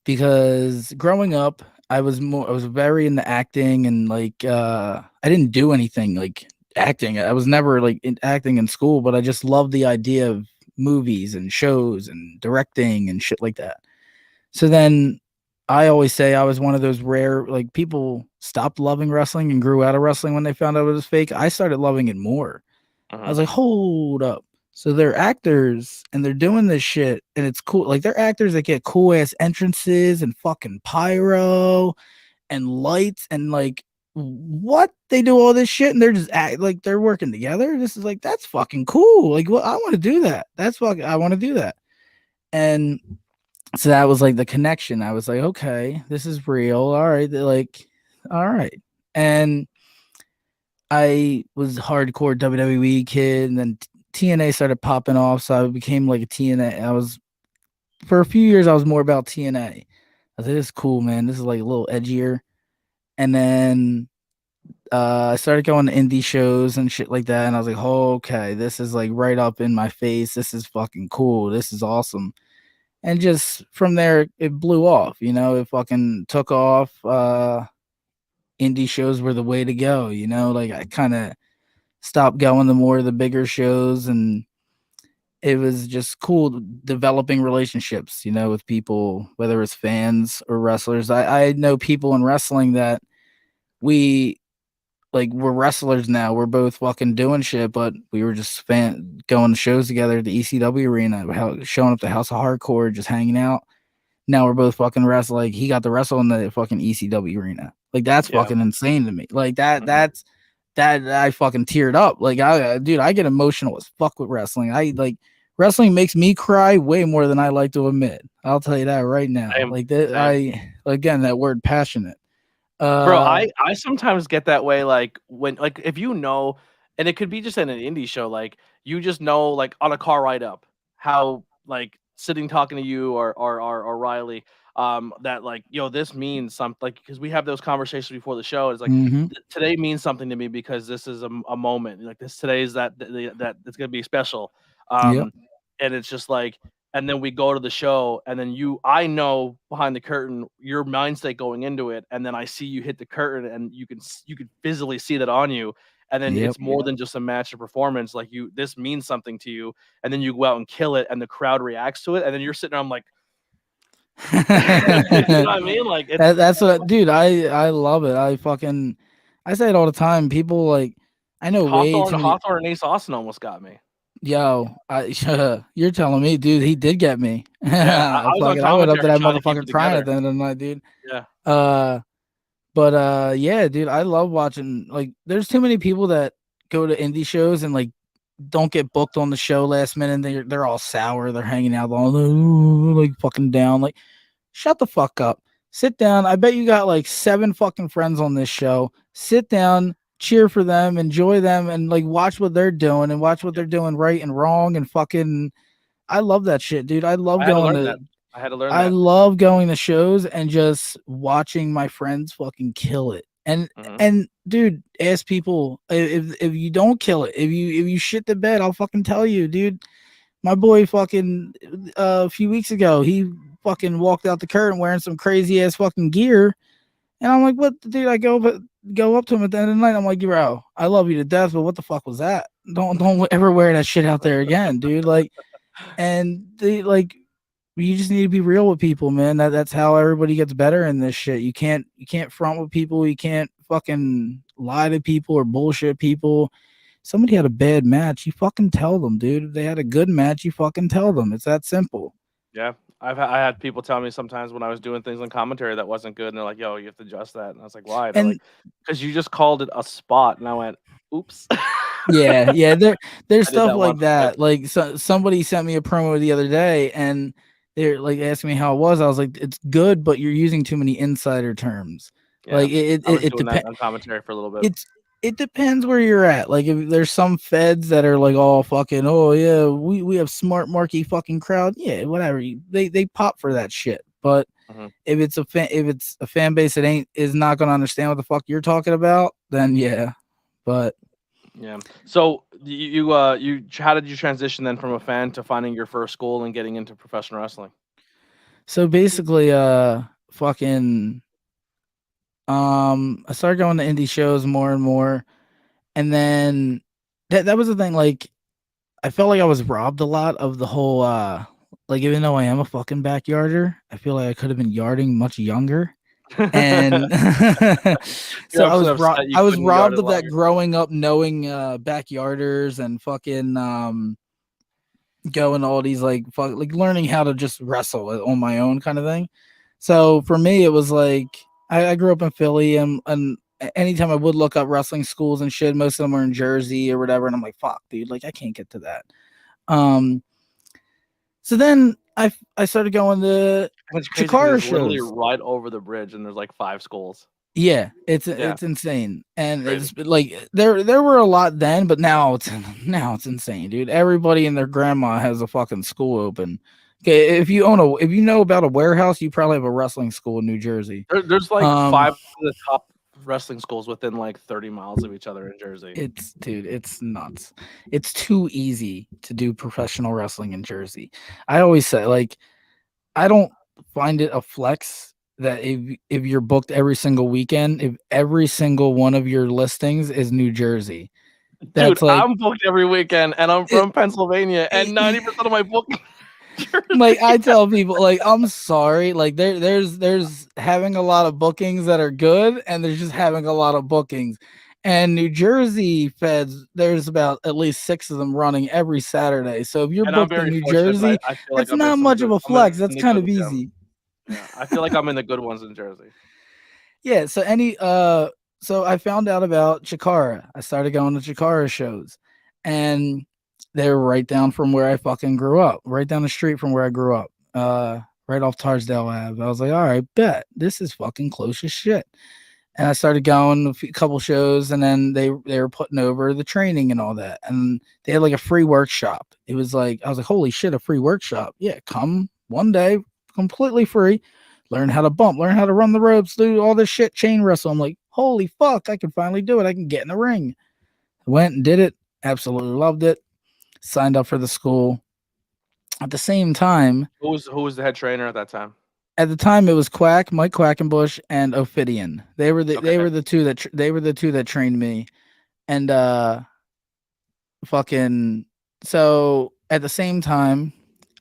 Because growing up, I was very into acting and like I didn't do anything like acting. I was never like acting in school, but I just loved the idea of movies and shows and directing and shit like that. So then I always say I was one of those rare, like people stopped loving wrestling and grew out of wrestling when they found out it was fake. I started loving it more. I was like, hold up. So they're actors and they're doing this shit and it's cool. Like they're actors that get cool ass entrances and fucking pyro and lights and like what? They do all this shit and they're just like they're working together. This is like that's fucking cool. Like, well, I want to do that. That's fucking. I want to do that. And so that was like the connection. I was like, okay, this is real. All right, like, all right. And I was hardcore WWE kid, and then TNA started popping off, so I became like a TNA. I was for a few years I was more about TNA. I was like, this is cool, man. This is like a little edgier. And then I started going to indie shows and shit like that, and I was like, oh, okay, this is like right up in my face. This is fucking cool. This is awesome. And just from there, it blew off. You know, it fucking took off. Indie shows were the way to go. You know, like I kind of stopped going to more of the bigger shows, and it was just cool developing relationships, you know, with people, whether it's fans or wrestlers. I know people in wrestling that we like we're wrestlers now. We're both fucking doing shit, but we were just going to shows together at the ECW arena, showing up to House of Hardcore, just hanging out. Now we're both fucking wrestle. Like he got to wrestle in the fucking ECW arena. Like that's Yeah. fucking insane to me. Like that. Mhm. That I fucking teared up. Like dude, I get emotional as fuck with wrestling. I like wrestling makes me cry way more than I like to admit. I'll tell you that right now. Same, Like that, same. again that word passionate. Bro, Uh, I sometimes get that way, like, when like, if you know and it could be just in an indie show, like, you just know, like, on a car ride up, how, like, sitting talking to you or Riley, that, like, "Yo, this means something," like, because we have those conversations before the show, it's like, mm-hmm. Today means something to me because this is a moment, like, this today is that it's gonna be special." Yep. Um, and it's just like and then we go to the show, and then I know behind the curtain your mind state going into it, and then I see you hit the curtain, and you can physically see that on you, and then Yep. it's more than just a match or performance. Like this means something to you, and then you go out and kill it, and the crowd reacts to it, and then you're sitting there, I'm like, you know what I mean? Like That's what, dude. I love it. I say it all the time. People like I know way too many. Hawthorne and Ace Austin almost got me. Yo, you're telling me, dude, he did get me. Yeah, I was on I went up to commentary that trying to keep motherfucker it crying at together. the end of the night, dude. Yeah. Uh, but yeah, dude, I love watching. Like, there's too many people that go to indie shows and like don't get booked on the show last minute. And they're all sour. They're hanging out all like fucking down. Like, shut the fuck up. Sit down. I bet you got like 7 fucking friends on this show. Sit down, cheer for them, enjoy them, and like watch what they're doing and watch what they're doing right and wrong and fucking. I love that shit, dude. I had to learn that. I had to learn I that. love going to shows and just watching my friends fucking kill it. Mhm. And dude, ask people if you don't kill it, if you shit the bed, I'll fucking tell you, dude. My boy fucking a few weeks ago, he fucking walked out the curtain wearing some crazy ass fucking gear. And I'm like, what, dude? I go up to him at the end of the night. I'm like, bro, I love you to death, but what the fuck was that? Don't ever wear that shit out there again, dude. Like, and they like, you just need to be real with people, man. That's how everybody gets better in this shit. You can't front with people. You can't fucking lie to people or bullshit people. Somebody had a bad match, you fucking tell them, dude. If they had a good match, you fucking tell them. It's that simple. Yeah. I had people tell me sometimes when I was doing things on commentary that wasn't good, and they're like, "Yo, you have to adjust that." And I was like, "Why?" They're like, And "'Cause you just called it a spot." And I went, "Oops." yeah, there's I did stuff that like once, twice. that. Like somebody sent me a promo the other day, and they're like asking me how it was. I was like, it's good, but you're using too many insider terms. Yeah. Like it I was it doing that depends. on commentary for a little bit. It's it depends where you're at. Like if there's some feds that are like all fucking, oh yeah, we have smart marky fucking crowd. Yeah, whatever. They pop for that shit. But Mhm. if it's a fan base that is not gonna understand what the fuck you're talking about, then yeah. But Yeah. So you how did you transition then from a fan to finding your first goal and getting into professional wrestling? so basically, fucking, I started going to indie shows more and more, and then that was the thing. Like, I felt like I was robbed a lot of the whole, like, even though I am a fucking backyarder, I feel like I could have been yarding much younger. And You're so upset you I was couldn't yard robbed it of that longer. growing up, knowing backyarders and fucking going to all these like learning how to just wrestle on my own kind of thing. So for me, it was like I grew up in Philly, and anytime I would look up wrestling schools and shit, most of them are in Jersey or whatever, and I'm like, fuck, dude, like I can't get to that. Um, so then I started going to And it's crazy because Chikara it's literally shows. right over the bridge, and there's like 5 schools. Yeah, Yeah, it's insane, and crazy. it's like there were a lot then, but now it's now it's insane, dude. Everybody and their grandma has a fucking school open. Okay, if you know about a warehouse, you probably have a wrestling school in New Jersey. There's like Um, 5 of the top wrestling schools within like 30 miles of each other in Jersey. it's nuts. It's too easy to do professional wrestling in Jersey. I always say like I don't find it a flex that if you're booked every single weekend, if every single one of your listings is New Jersey, Dude, that's like I'm booked every weekend, and I'm it, from Pennsylvania, and 90% of my booking like I Jersey. tell people like I'm sorry, like there's having a lot of bookings that are good, and there's just having a lot of bookings. And New Jersey feds, there's about at least 6 of them running every Saturday. So if you're And I'm booked in very New fortunate that Jersey, I feel like that's not much of a I'm flex. That's in the kind good of gym. easy. Yeah, I feel like I'm in the good ones in Jersey. Yeah, so I found out about Chikara. I started going to Chikara shows, and they were right down from where I fucking grew up, right down the street from where I grew up. Right off Tarsdale Ave. I was like, all right, bet this is fucking close as shit. And I started going a couple shows, and then they were putting over the training and all that, and they had like a free workshop. It was like I was like, holy shit, a free workshop! Yeah, come one day, completely free. Learn how to bump, learn how to run the ropes, do all this shit, chain wrestle. I'm like, holy fuck, I can finally do it. I can get in the ring. I went and did it. Absolutely loved it. Signed up for the school. At the same time, Who was the head trainer at that time? at the time it was Mike Quackenbush, and Ophidian. They Okay. were the two that they were the two that trained me. And fucking so at the same time,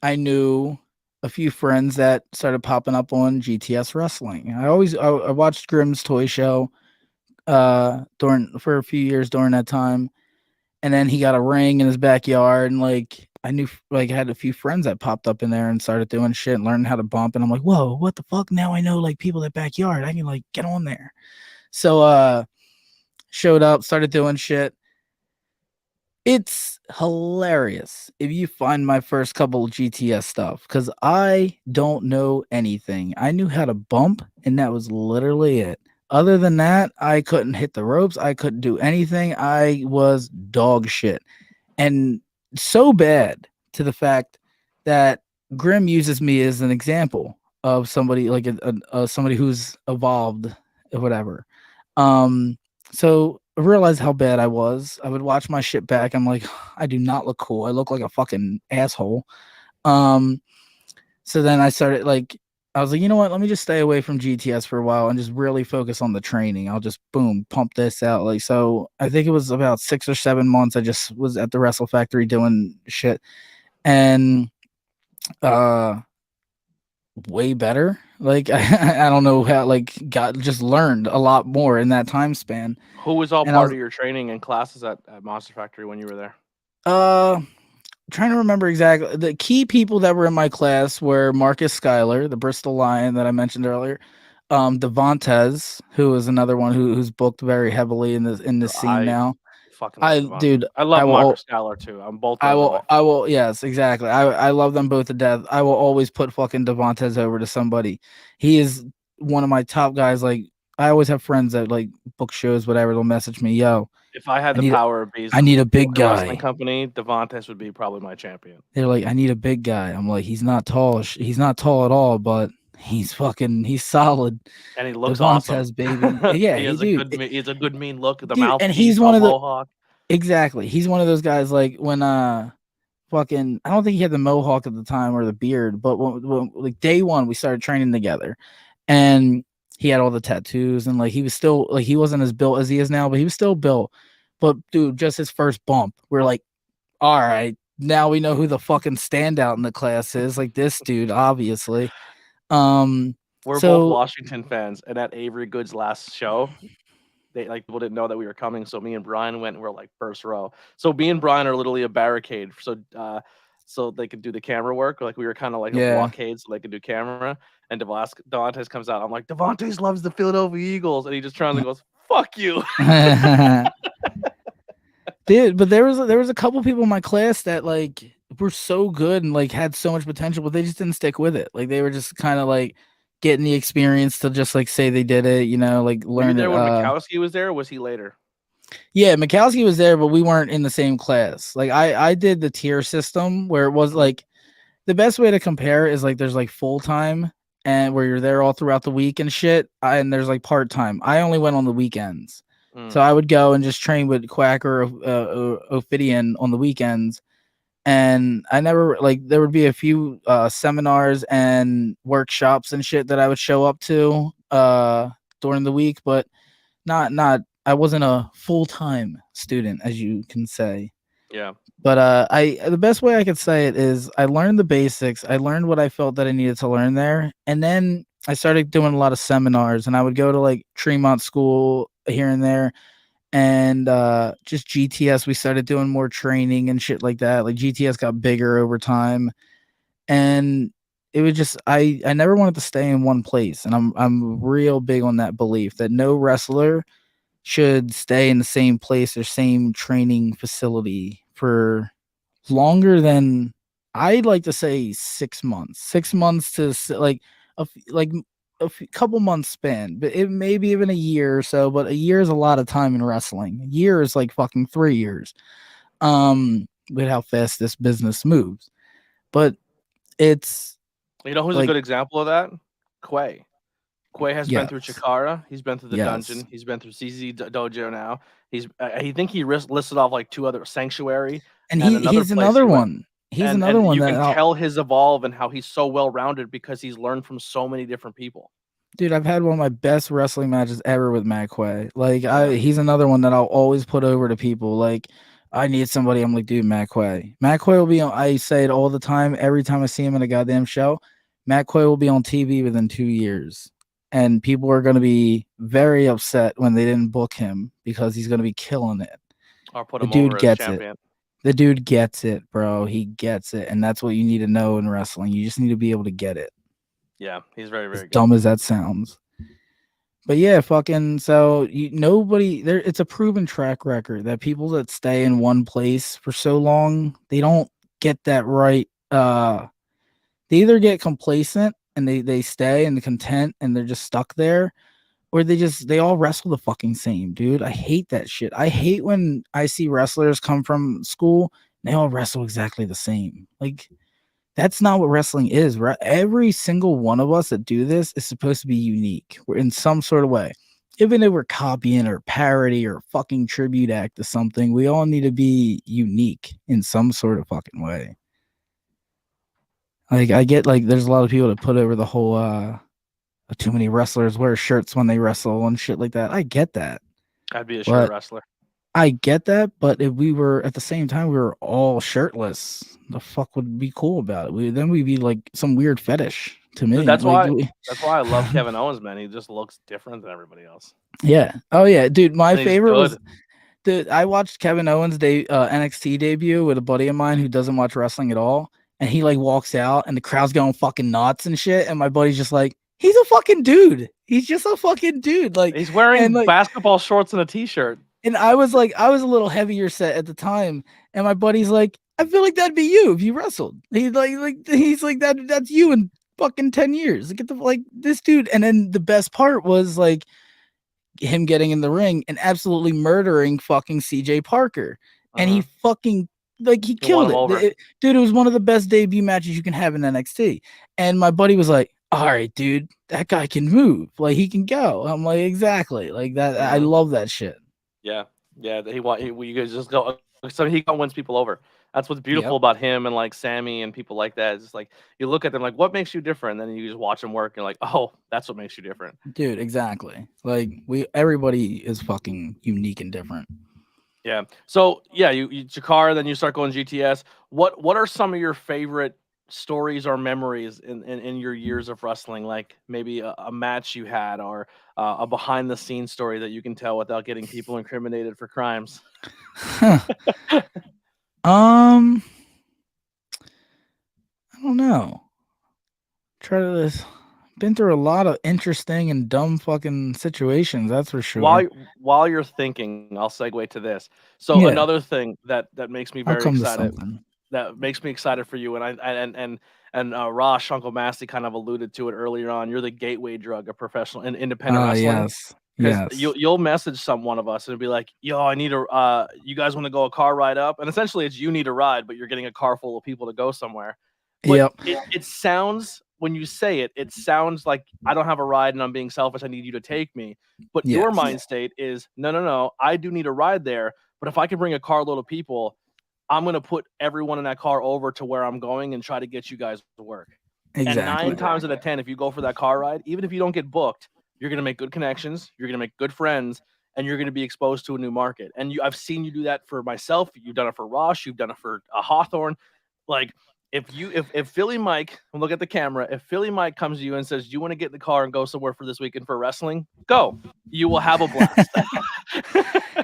I knew a few friends that started popping up on GTS wrestling. I watched Grimm's toy show during for a few years during that time, and then he got a ring in his backyard, and like I knew like I had a few friends that popped up in there and started doing shit and learning how to bump, and I'm like, whoa, what the fuck? Now I know like people at backyard. I can like get on there. So showed up, started doing shit. It's hilarious if you find my first couple of GTS stuff because I don't know anything. I knew how to bump, and that was literally it. Other than that, I couldn't hit the ropes. I couldn't do anything. I was dog shit. And so bad to the fact that Grimm uses me as an example of somebody like somebody who's evolved or whatever. Um, so I realized how bad I was. I would watch my shit back. I'm like, I do not look cool. I look like a fucking asshole. Um, so then I started like, I was like, you know what? Let me just stay away from GTS for a while and just really focus on the training. I'll just boom, pump this out. Like, so I think it was about 6 or 7 months. I just was at the Wrestle Factory doing shit, and uh, way better. Like, I don't know how, like, got just learned a lot more in that time span. Who was all And I part was, of your training and classes at Monster Factory when you were there? uh, trying to remember exactly. The key people that were in my class were Marcus Schuyler, the Bristol Lion that I mentioned earlier, Devontes, who is another one who's booked very heavily in the scene I now. fucking love I Devon. dude, I I love will Marcus Scalar too. Both of them are my I favorite. will yes, exactly. I love them both to death. I will always put fucking Devontes over to somebody. He is one of my top guys. Like I always have friends that like book shows, whatever. They'll message me, yo, If I had I the need power of Beast I need a big a wrestling guy. company, Devontae would be probably my champion. They're like, I need a big guy. I'm like, he's not tall. He's not tall at all, but he's solid. And he looks awesome. Devontes, baby. Yeah, He has a good mean look, the dude, and mouthpiece, he's the one of the mohawk. exactly. He's one of those guys like when fucking I don't think he had the mohawk at the time or the beard, but when like day one we started training together, and he had all the tattoos, and like he was still like he wasn't as built as he is now, but he was still built. But dude, just his first bump, we're like, all right, now we know who the fucking standout in the class is. Like this dude, obviously. Um, We're both so Washington fans, and at Avery Good's last show, they like people didn't know that we were coming, so me and Brian went and we're like first row. So me and Brian are literally a barricade, so they could do the camera work. Like we were kind of like a yeah, blockade, so they could do camera. And Devontae comes out. I'm like, Devontae loves the Philadelphia Eagles, and he just turns and goes, Fuck you. Dude, but there was a couple people in my class that like were so good and like had so much potential, but they just didn't stick with it. Like they were just kind of like getting the experience to just like say they did it, like Were you learn it. there when Mikowski was there, or was he later? Yeah, Mikowski was there, but we weren't in the same class. Like I did the tier system where it was like the best way to compare is like there's like full time and where you're there all throughout the week and shit, and there's like part time. I only went on the weekends. So I would go and just train with Quack or Ophidian on the weekends. And I never like there would be a few seminars and workshops and shit that I would show up to during the week, but not I wasn't a full-time student, as you can say. Yeah. But the best way I could say it is I learned the basics. I learned what I felt that I needed to learn there. And then I started doing a lot of seminars, and I would go to like Tremont School here and there, and just GTS. We started doing more training and shit like that. Like GTS got bigger over time, and it was just I never wanted to stay in one place, and I'm real big on that belief that no wrestler should stay in the same place or same training facility for longer than I'd like to say 6 months. 6 months to like like couple months span, but it maybe even a year or so. But a year is a lot of time in wrestling. A year is like fucking 3 years. With how fast this business moves, but it's You know who's a like good example of that? Quay. Quay has been through yes, Chikara. He's been through the dungeon. He's been through CZ Dojo now. He's I think he listed off like 2 other Sanctuary and and another he's place he another went. one. He's And another one you that can tell his evolve and how he's so well rounded because he's learned from so many different people. dude, I've had one of my best wrestling matches ever with Matt Quay. Like Yeah. he's another one that I'll always put over to people. Like I need somebody. I'm like, dude, Matt Quay. Matt Quay will be on. I say it all the time. Every time I see him in a goddamn show, Matt Quay will be on TV within 2 years, and people are going to be very upset when they didn't book him because he's going to be killing it. Or put The him dude over as gets it. champion. The dude gets it, bro. He gets it, and that's what you need to know in wrestling. You just need to be able to get it. Yeah, he's very, very As good. dumb as that sounds. But yeah, fucking so nobody there. It's a proven track record that people that stay in one place for so long, they don't get that right. They either get complacent and they stay and content and they're just stuck there, or they all wrestle the fucking same, dude. I hate that shit. I hate when I see wrestlers come from school and they all wrestle exactly the same. Like that's not what wrestling is. Every single one of us that do this is supposed to be unique. We're in some sort of way. Even if we're copying or parody or fucking tribute act to something, we all need to be unique in some sort of fucking way. Like I get like there's a lot of people that put over the whole too many wrestlers wear shirts when they wrestle and shit like that. I get that. I'd be a shirt wrestler. I get that, but if we were at the same time we were all shirtless, the fuck would be cool about it? Then we'd be like some weird fetish to me. Dude, that's like, why I love Kevin Owens, man. He just looks different than everybody else. Yeah. Oh yeah, dude. My favorite was I watched Kevin Owens' NXT debut with a buddy of mine who doesn't watch wrestling at all, and he like walks out and the crowd's going fucking nuts and shit, and my buddy's just like, he's a fucking dude. He's just a fucking dude. Like he's wearing basketball shorts and a t-shirt. And I was a little heavier set at the time, and my buddy's like, I feel like that'd be you if you wrestled. He's like that's you in fucking 10 years. Get the like this dude. And then the best part was like him getting in the ring and absolutely murdering fucking CJ Parker. And he fucking he killed it. Dude, it was one of the best debut matches you can have in NXT. And my buddy was like, all right, dude, that guy can move. Like he can go. I'm like, exactly. Like that. I love that shit. Yeah. You guys just go. So he wins people over. That's what's beautiful about him and like Sammy and people like that. It's just like you look at them like, what makes you different? And then you just watch them work and like, oh, that's what makes you different. Dude, exactly. Like everybody is fucking unique and different. Yeah. So yeah, you Chikara, then you start going GTS. What are some of your favorite stories or memories in your years of wrestling? Like maybe a match you had or a behind the scenes story that you can tell without getting people incriminated for crimes. I don't know. Try to been through a lot of interesting and dumb fucking situations. That's for sure. While you're thinking, I'll segue to this. So Yeah, another thing that makes me I'll very come to excited, something. that makes me excited for you, and Rosh Uncle Masty kind of alluded to it earlier on. You're the gateway drug of professional and independent wrestling. Yes, Because yes, you'll message one of us and be like, "Yo, I need a you guys want to go a car ride up?" And essentially, it's you need a ride, but you're getting a car full of people to go somewhere. But yep, it sounds, when you say it, it sounds like I don't have a ride and I'm being selfish. I need you to take me. But your yes, mind state is no, no, no. I do need a ride there, but if I can bring a carload of people, I'm gonna put everyone in that car over to where I'm going and try to get you guys to work. And exactly. 9 times out of 10, if you go for that car ride, even if you don't get booked, you're going to make good connections, you're going to make good friends, and you're going to be exposed to a new market. And I've seen you do that for myself. You've done it for Rosh. You've done it for Hawthorne. Like, if Philly Mike, look at the camera, if Philly Mike comes to you and says, "Do you want to get in the car and go somewhere for this weekend for wrestling?" Go. You will have a blast.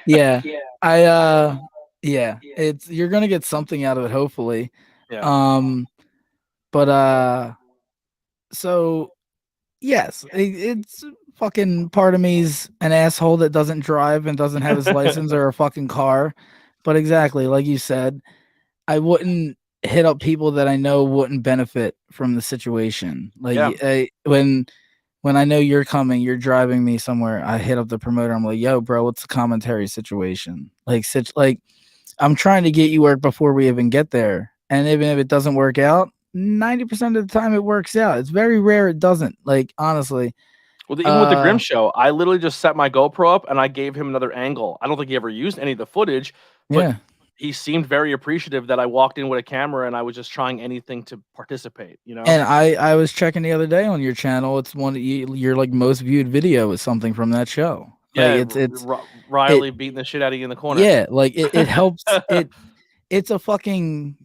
Yeah, I yeah, it's you're gonna get something out of it, hopefully. Yeah. Um, but so yes, it's fucking part of me's an asshole that doesn't drive and doesn't have his license or a fucking car. But exactly, like you said, I wouldn't hit up people that I know wouldn't benefit from the situation. Like Yeah. when I know you're coming, you're driving me somewhere, I hit up the promoter. I'm like, "Yo, bro, what's the commentary situation?" Like I'm trying to get you work before we even get there. And even if it doesn't work out, 90% of the time it works out. It's very rare it doesn't. Like honestly. Well, even with the Grimm show, I literally just set my GoPro up and I gave him another angle. I don't think he ever used any of the footage, but Yeah. he seemed very appreciative that I walked in with a camera and I was just trying anything to participate, you know? And I was checking the other day on your channel. It's one of your like most viewed video is something from that show. Like Yeah, it Riley beating the shit out of you in the corner. yeah, like it helps it's a fucking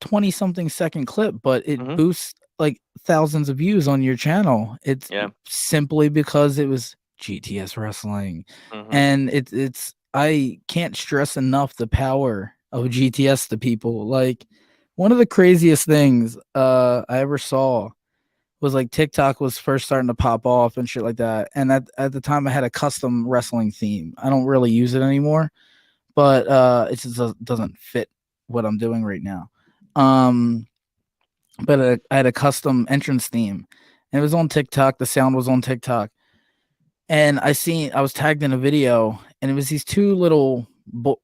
20 something second clip, but it Mhm. boosts like thousands of views on your channel. It's Yeah. simply because it was GTS wrestling. Mhm. And it's I can't stress enough the power of GTS to people. Like one of the craziest things I ever saw was like TikTok was first starting to pop off and shit like that. And at the time I had a custom wrestling theme. I don't really use it anymore, but it just doesn't fit what I'm doing right now. Um, but I had a custom entrance theme, and it was on TikTok. The sound was on TikTok, and I was tagged in a video, and it was these two little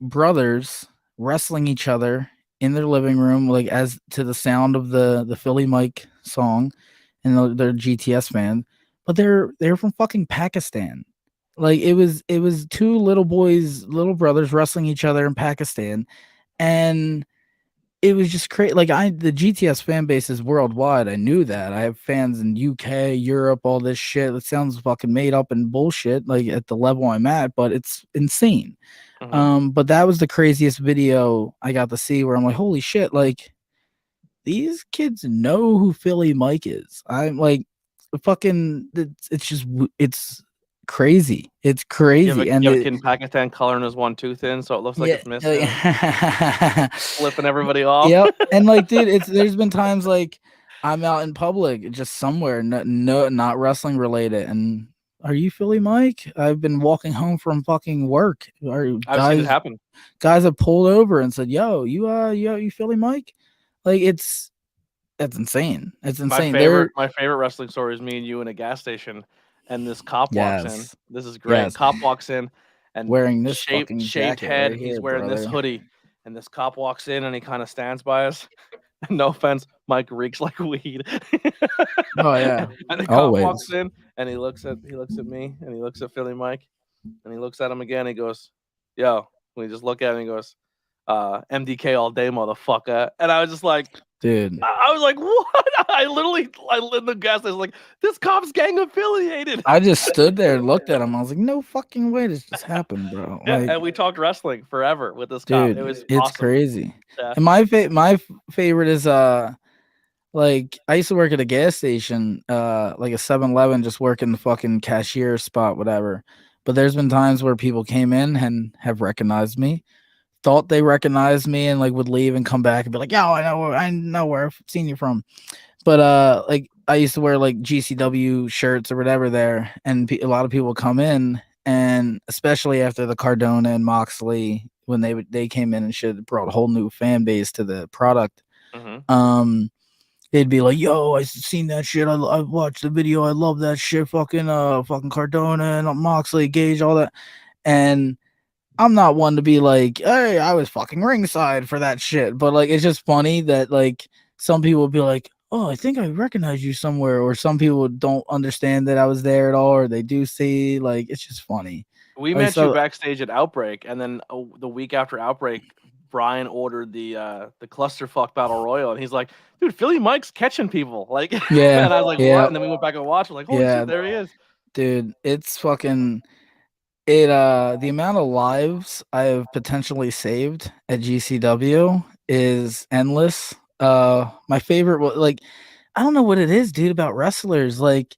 brothers wrestling each other in their living room, like as to the sound of the Philly Mike song, and they're GTS fans, but they're from fucking Pakistan. Like it was two little boys, little brothers wrestling each other in Pakistan, and it was just crazy. Like the GTS fan base is worldwide. I knew that. I have fans in UK, Europe, all this shit. It sounds fucking made up and bullshit, like at the level I'm at, but it's insane. Mhm. But that was the craziest video I got to see where I'm like, holy shit, like these kids know who Philly Mike is. I'm like, fucking, it's just, it's crazy. It's crazy. And You have a kid in Pakistan coloring his one tooth in so it looks like yeah, it's missing, flipping everybody off. yep. And like, dude, there's been times like I'm out in public, just somewhere, not wrestling related, and are you Philly Mike? I've been walking home from fucking work. Are I've seen it happen. guys have pulled over and said, "Yo, you Philly Mike?" Like that's insane. It's insane. My favorite wrestling story is me and you in a gas station, and this cop walks in. Yes, This is great. yes, Cop walks in, and wearing this shaved fucking shaved jacket head. right He's here, wearing this brother. hoodie, and this cop walks in and he kind of stands by us. No offense, Mike reeks like weed. Oh yeah, And the cop walks always, in and he looks at me and he looks at Philly Mike and he looks at him again. He goes, "Yo," we just look at him. He goes, "MDK all day, motherfucker." And I was just like, dude. I was like, "What?" I lit the gas. I was like, "This cop's gang affiliated." I just stood there and looked at him. I was like, no fucking way this just happened, bro. Yeah, Like, and we talked wrestling forever with this cop. It dude, was it's awesome. crazy. Yeah. And my favorite is like I used to work at a gas station, like a 7-Eleven, just working the fucking cashier spot, whatever. But there's been times where people came in and have recognized me, thought they recognized me, and like would leave and come back and be like, "Yo, I know where I've seen you from." But like I used to wear like GCW shirts or whatever there, and a lot of people come in, and especially after the Cardona and Moxley when they came in and shit, brought a whole new fan base to the product. Mhm. They'd be like, "Yo, I seen that shit. I watched the video. I love that shit. Fucking Cardona and Moxley, Gage, all that." And I'm not one to be like, "Hey, I was fucking ringside for that shit." But like, it's just funny that like some people would be like, "Oh, I think I recognize you somewhere," or some people don't understand that I was there at all, or they do see. Like, it's just funny. We Like, met you so backstage at Outbreak, and then the week after Outbreak, Brian ordered the clusterfuck battle royal, and he's like, "Dude, Philly Mike's catching people." Like, yeah, and I was like, yeah, "What?" And then we went back and watched. We're like, "Holy yeah, shit, there he is!" dude, it's fucking. It the amount of lives I have potentially saved at GCW is endless. My favorite like I don't know what it is, dude, about wrestlers. Like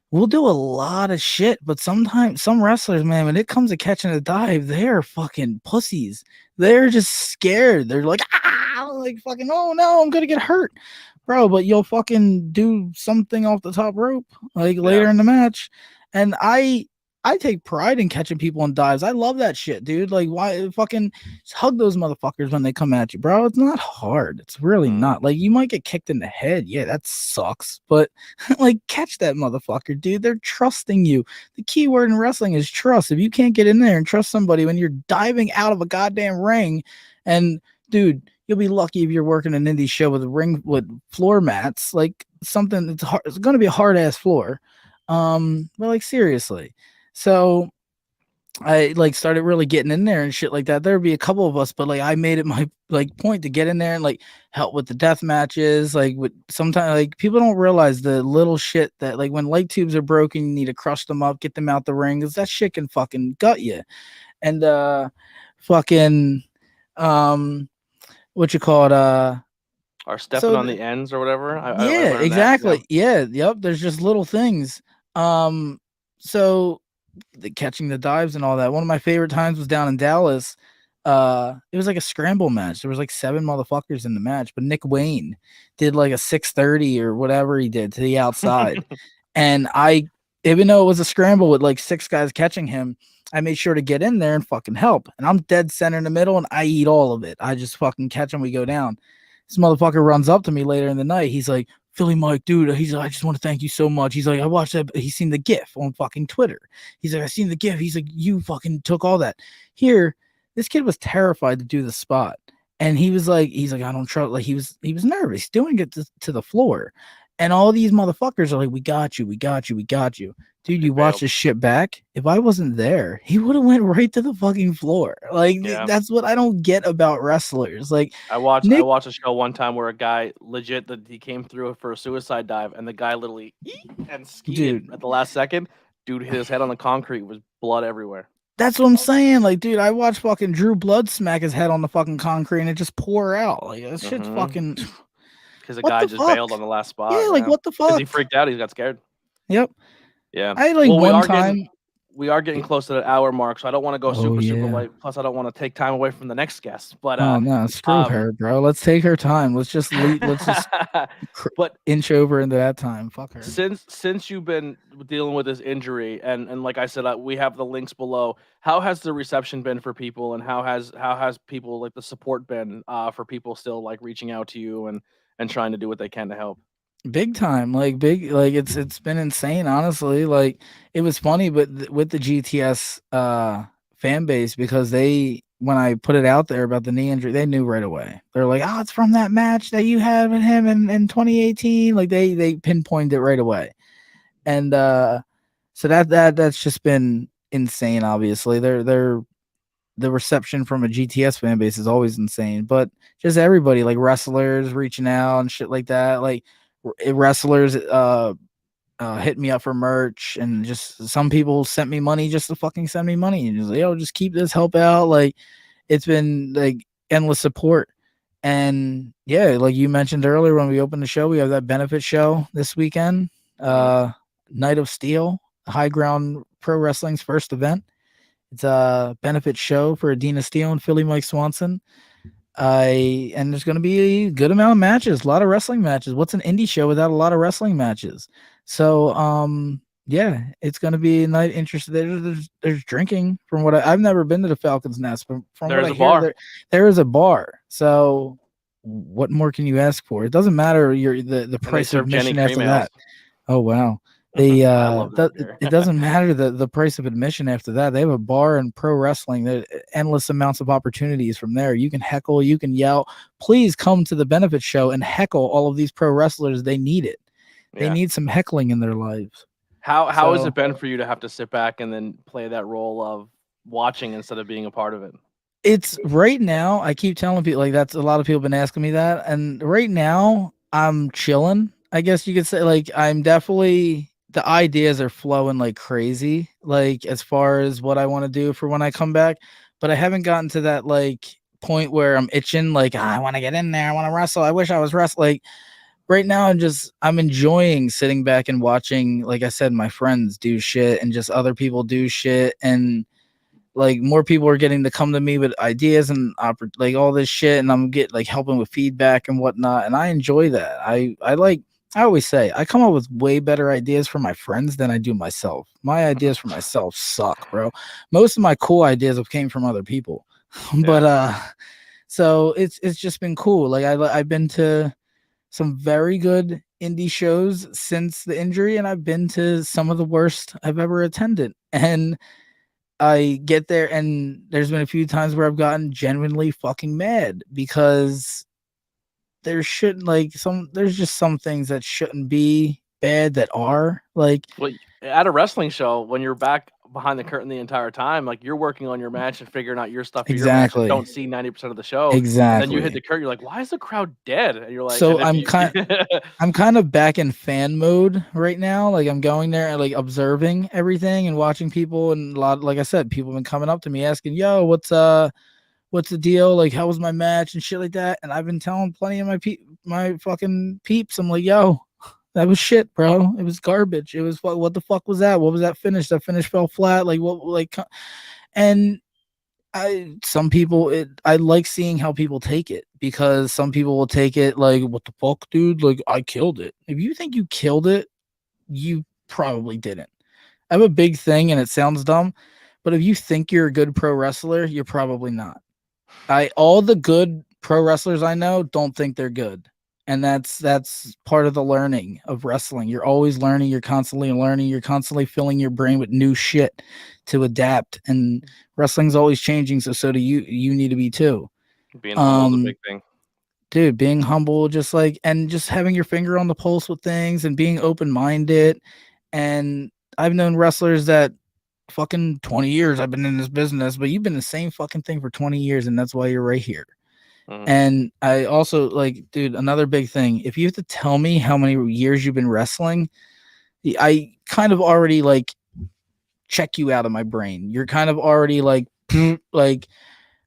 we'll do a lot of shit, but sometimes some wrestlers, man, when it comes to catching a dive, they're fucking pussies. They're just scared. They're like, like fucking, oh no, I'm gonna get hurt, bro. But you'll fucking do something off the top rope like later in the match, and I take pride in catching people in dives. I love that shit, dude. Like, why fucking just hug those motherfuckers when they come at you, bro? It's not hard. It's really not. Like, you might get kicked in the head. Yeah, that sucks. But, like, catch that motherfucker, dude. They're trusting you. The key word in wrestling is trust. If you can't get in there and trust somebody when you're diving out of a goddamn ring, and, dude, you'll be lucky if you're working an indie show with a ring with floor mats, like something that's hard. It's going to be a hard ass floor. But, like, seriously. So I like started really getting in there and shit like that. There'd be a couple of us, but like I made it my like point to get in there and like help with the death matches. Like with sometimes like people don't realize the little shit that like when light tubes are broken, you need to crush them up, get them out the ring, because that shit can fucking gut you. And fucking what you call it Or stepping so on the ends or whatever. I yeah, learned that. exactly. Yeah, yep. There's just little things. So catching the dives and all that. One of my favorite times was down in Dallas. It was like a scramble match. There was like 7 motherfuckers in the match, but Nick Wayne did like a 630 or whatever he did to the outside. And I, even though it was a scramble with like 6 guys catching him, I made sure to get in there and fucking help. And I'm dead center in the middle and I eat all of it. I just fucking catch him. We go down. This motherfucker runs up to me later in the night. He's like, "Philly Mike, dude," he's like, "I just want to thank you so much." He's like, "I watched that." He's seen the GIF on fucking Twitter. He's like, "I seen the GIF." He's like, "You fucking took all that." Here, this kid was terrified to do the spot. And he's like, "I don't trust." Like he was nervous doing it to the floor. And all these motherfuckers are like, "We got you, we got you, we got you." Dude, you watch this shit back. If I wasn't there, he would have went right to the fucking floor. Like that's what I don't get about wrestlers. Like I Nick, watched a show one time where a guy legit that he came through for a suicide dive and the guy literally and skied at the last second. Dude hit his head on the concrete, was blood everywhere. that's what I'm saying. Like, dude, I watched fucking Drew Blood smack his head on the fucking concrete and it just pour out. Like that shit's fucking. Because the What guy the just fuck? bailed on the last spot. Yeah, like what the Because fuck? he freaked out. He got scared. Yep. Yeah. I had like one time. We are getting close to the hour mark, so I don't want to go super late. Plus, I don't want to take time away from the next guest. But oh no, screw her, bro. Let's take her time. Let's just leave. Let's just but inch over into that time. Fuck her. Since you've been dealing with this injury, and like I said, we have the links below. How has the reception been for people, and how has people like the support been for people still like reaching out to you and trying to do what they can to help? Big time, like it's been insane, honestly. Like it was funny, but with the GTS fan base, because when I put it out there about the knee injury, they knew right away. They're like, "Oh, it's from that match that you had with him in 2018." Like they pinpointed it right away, and so that's just been insane. Obviously, the reception from a GTS fan base is always insane, but just everybody, like wrestlers reaching out and shit like that, like wrestlers hit me up for merch, and just some people sent me money just to fucking send me money and just like, "Yo, just keep this, help out." Like it's been like endless support. And yeah, like you mentioned earlier when we opened the show, we have that benefit show this weekend. Night of Steel, High Ground Pro Wrestling's first event. It's a benefit show for Adena Steele and Philly Mike Swanson. And there's going to be a good amount of matches, a lot of wrestling matches. What's an indie show without a lot of wrestling matches? So, yeah, it's going to be a night interesting. There's drinking from what I've never been to the Falcons Nest. From what There's I a hear, bar. there is a bar. So, what more can you ask for? It doesn't matter the And they price of serve Jenny admission cream after ales. that. Oh wow. I love that beer. It doesn't matter the price of admission after that. They have a bar in pro wrestling. There endless amounts of opportunities from there. You can heckle, you can yell. Please come to the benefit show and heckle all of these pro wrestlers. They need it. They Yeah. need some heckling in their lives. How has So it been for you to have to sit back and then play that role of watching instead of being a part of it? it's right now. I keep telling people like that's a lot of people have been asking me that, and right now I'm chilling. I guess you could say like I'm definitely the ideas are flowing like crazy, like as far as what I want to do for when I come back, but I haven't gotten to that like point where I'm itching like I want to get in there, I want to wrestle. I wish I was wrestling. Like, right now I'm enjoying sitting back and watching, like I said, my friends do shit and just other people do shit, and like more people are getting to come to me with ideas and like all this shit, and I'm get like helping with feedback and whatnot, and I enjoy that. I like I always say I come up with way better ideas for my friends than I do myself. My ideas for myself suck, bro. Most of my cool ideas have came from other people. But Yeah. so it's just been cool. Like I've been to some very good indie shows since the injury, and I've been to some of the worst I've ever attended. And I get there, and there's been a few times where I've gotten genuinely fucking mad because there shouldn't like there's just some things that shouldn't be bad that are like Well, at a wrestling show, when you're back behind the curtain the entire time, like you're working on your match and figuring out your stuff for your match and exactly don't see 90% of the show. And then you hit exactly. the curtain, you're like, why is the crowd dead? And you're like, and So if you I'm kind of back in fan mode right now. Like I'm going there and like observing everything and watching people, and a lot, like I said, people have been coming up to me asking, "Yo, what's the deal? Like, how was my match and shit like that?" And I've been telling plenty of my fucking peeps, I'm like, "Yo, that was shit, bro. It was garbage. It was what the fuck was that? What was that finish? That finish fell flat. Like what? Like, and some people I like seeing how people take it, because some people will take it like, what the fuck, dude? Like I killed it. If you think you killed it, you probably didn't. I have a big thing and it sounds dumb, but if you think you're a good pro wrestler, you're probably not. All the good pro wrestlers I know don't think they're good. And that's part of the learning of wrestling. You're always learning, you're constantly learning, you're constantly filling your brain with new shit to adapt. And wrestling's always changing, so do you need to be too. being humble is a Um big thing. dude, being humble, just like, and just having your finger on the pulse with things and being open-minded. And I've known wrestlers that fucking 20 years I've been in this business, but you've been the same fucking thing for 20 years, and that's why you're right here. Mhm. And I also like, dude, another big thing. If you have to tell me how many years you've been wrestling, I kind of already like check you out of my brain. You're kind of already like, like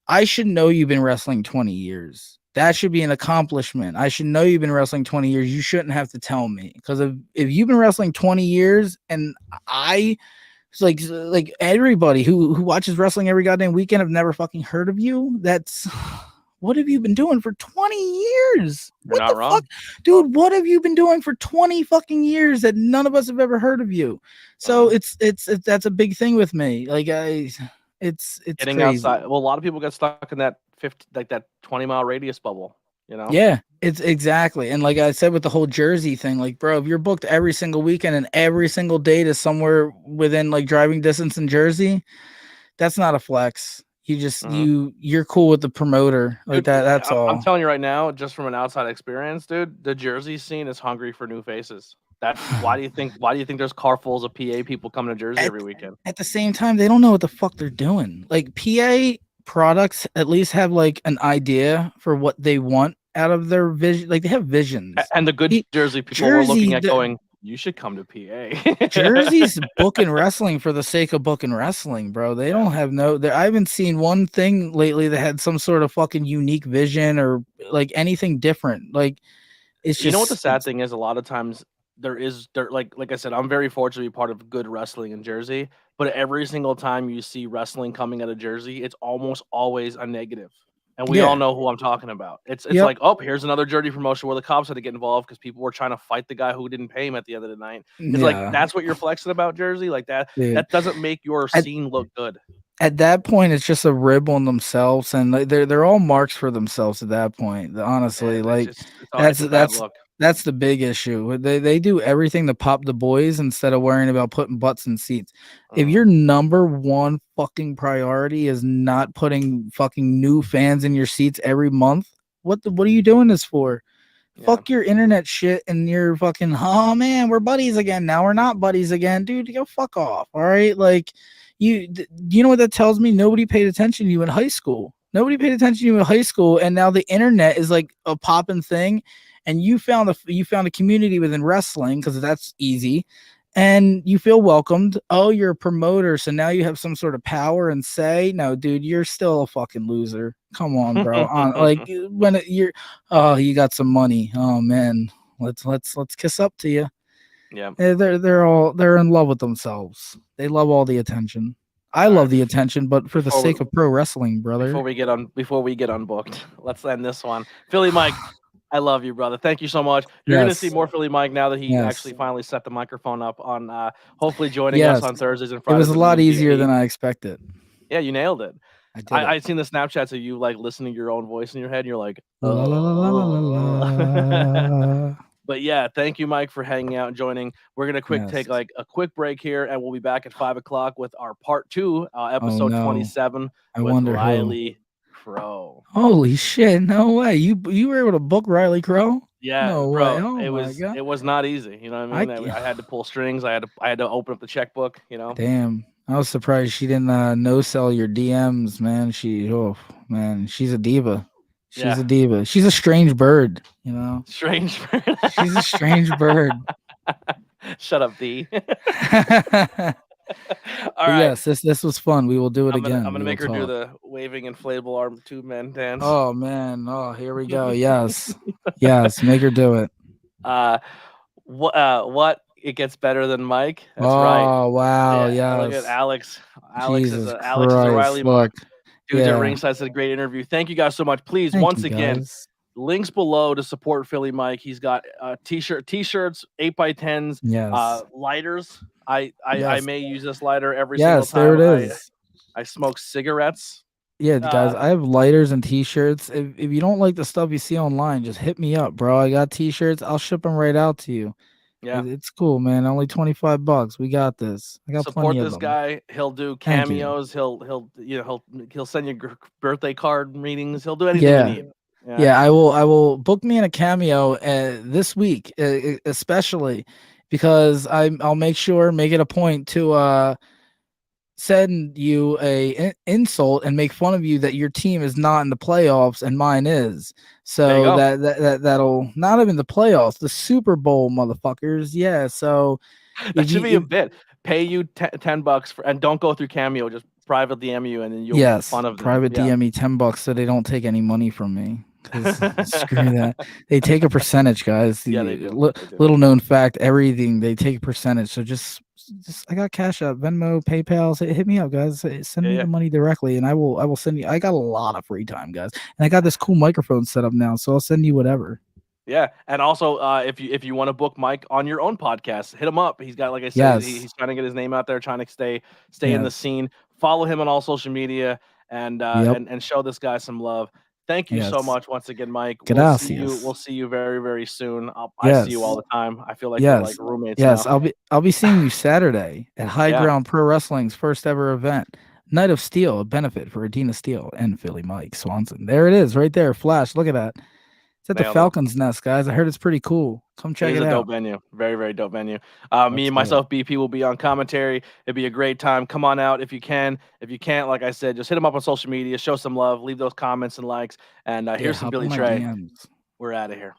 I should know you've been wrestling 20 years. That should be an accomplishment. I should know you've been wrestling 20 years. You shouldn't have to tell me, because if you've been wrestling 20 years and I it's like everybody who watches wrestling every goddamn weekend have never fucking heard of you. That's what have you been doing for 20 years? You're What not the fuck? wrong. Dude, what have you been doing for 20 fucking years that none of us have ever heard of you? So Mhm. it's that's a big thing with me. Like it's Getting outside. crazy. Well, a lot of people get stuck in that 50, like that 20-mile radius bubble, you know? Yeah, it's exactly. And like I said with the whole Jersey thing, like, bro, if you're booked every single weekend and every single date is somewhere within like driving distance in Jersey, that's not a flex. You just Mhm. you're cool with the promoter like Dude, that. That's I'm all. telling you right now, just from an outside experience, dude, the Jersey scene is hungry for new faces. That's why do you think there's carfuls of PA people coming to Jersey at every weekend? at the same time, they don't know what the fuck they're doing. Like PA products at least have like an idea for what they want out of their vision. Like they have visions. And the good Jersey people were looking Jersey, at going, you should come to PA. Jersey's booking wrestling for the sake of booking wrestling, bro. They Yeah. don't have no. I haven't seen one thing lately that had some sort of fucking unique vision or like anything different. Like it's You know what the just sad thing is? A lot of times there like I said, I'm very fortunate to be part of good wrestling in Jersey, but every single time you see wrestling coming out of Jersey, it's almost always a negative. And we all Yeah. know who I'm talking about. It's Yep. like, oh, here's another jersey promotion where the cops had to get involved because people were trying to fight the guy who didn't pay him at the end of the night. It's like Yeah. that's what you're flexing about, Jersey. Like that Dude. doesn't make your At, scene look good. at that point, it's just a rib on themselves, and they're all marks for themselves at that point. Honestly, And like it's a bad look. that's the big issue. They do everything to pop the boys instead of worrying about putting butts in seats. If your number one fucking priority is not putting fucking new fans in your seats every month, what are you doing this for? Yeah. Fuck your internet shit and your fucking, oh man, we're buddies again. Now we're not buddies again, dude. Go fuck off. All right, like you know what that tells me? Nobody paid attention to you in high school. Nobody paid attention to you in high school, and now the internet is like a popping thing. And you found a community within wrestling because that's easy, and you feel welcomed. Oh, you're a promoter, so now you have some sort of power and say. No, dude, you're still a fucking loser. Come on, bro. Like when you got some money. Oh man, let's kiss up to you. Yeah, they're in love with themselves. They love all the attention. I love the attention, but for the sake of pro wrestling, brother. Before we get unbooked, let's end this one. Philly Mike. I love you, brother. Thank you so much. You're going to see more Philly Mike now that he actually finally set the microphone up on hopefully joining us on Thursdays and Fridays. It was a lot easier than I expected. Yeah, you nailed it. I did. I'd seen the Snapchats of you like listening to your own voice in your head and you're like, oh. But yeah, thank you, Mike, for hanging out and joining. We're going to take like a quick break here and we'll be back at 5:00 with our part 2, episode 27 with Riley Crow. Holy shit! No way. You were able to book Riley Crow? Yeah, no bro. Way. Oh it was not easy. You know what I mean? I had to pull strings. I had to open up the checkbook. You know. Damn, I was surprised she didn't no sell your DMs, man. She's a diva. She's a diva. She's a strange bird. You know. Strange bird. She's a strange bird. Shut up, D. All right. Yes, this was fun. We will do it again. I'm gonna make her do the waving inflatable arm 2 men dance. Oh man! Oh, here we go. Yes, yes. Make her do it. What? It gets better than Mike. That's right. Oh wow! Yeah. Look at Alex. Alex is a Riley. Look. Dude, at ringside, it's a great interview. Thank you guys so much. Please, once again, links below to support Philly Mike. He's got t-shirts, 8x10s, lighters. I may use this lighter every single time. There it is. I smoke cigarettes. Yeah, guys, I have lighters and t-shirts. If you don't like the stuff you see online, just hit me up, bro. I got t-shirts. I'll ship them right out to you. Yeah, it's cool, man. Only $25. We got this. I got support plenty this of them. guy. He'll do cameos. He'll send you birthday card readings. He'll do anything you need. Yeah, I will book me in a cameo this week, especially because I'll make it a point to send you a insult and make fun of you that your team is not in the playoffs and mine is. So that'll not even the playoffs, the Super Bowl, motherfuckers. Yeah. So that should be a bit. Pay you $10 for, and don't go through Cameo. Just private DM you, and then you'll make fun of them. Private DM me $10 so they don't take any money from me. Screw that. They take a percentage, guys. Yeah, they do. Little known fact, everything they take a percentage. So just I got Cash App, Venmo, PayPal. So hit me up, guys. Send me the money directly, and I will send you. I got a lot of free time, guys, and I got this cool microphone set up now, so I'll send you whatever. Yeah, and also if you want to book Mike on your own podcast, hit him up. He's got, like I said, he's trying to get his name out there, trying to stay in the scene. Follow him on all social media and show this guy some love. Thank you so much once again, Mike. We'll see you very, very soon. I see you all the time. I feel like we're like roommates. Yes, now. I'll be seeing you Saturday at High Ground Pro Wrestling's first ever event, Night of Steel, a benefit for Adena Steele and Philly Mike Swanson. There it is, right there. Flash. Look at that. It's at the Falcons Nest, guys. I heard it's pretty cool. Come check it out. It's a dope venue. Very, very dope venue. Me and myself, BP, will be on commentary. It'd be a great time. Come on out if you can. If you can't, like I said, just hit them up on social media. Show some love. Leave those comments and likes. And here's some Billy Trey. DMs. We're out of here.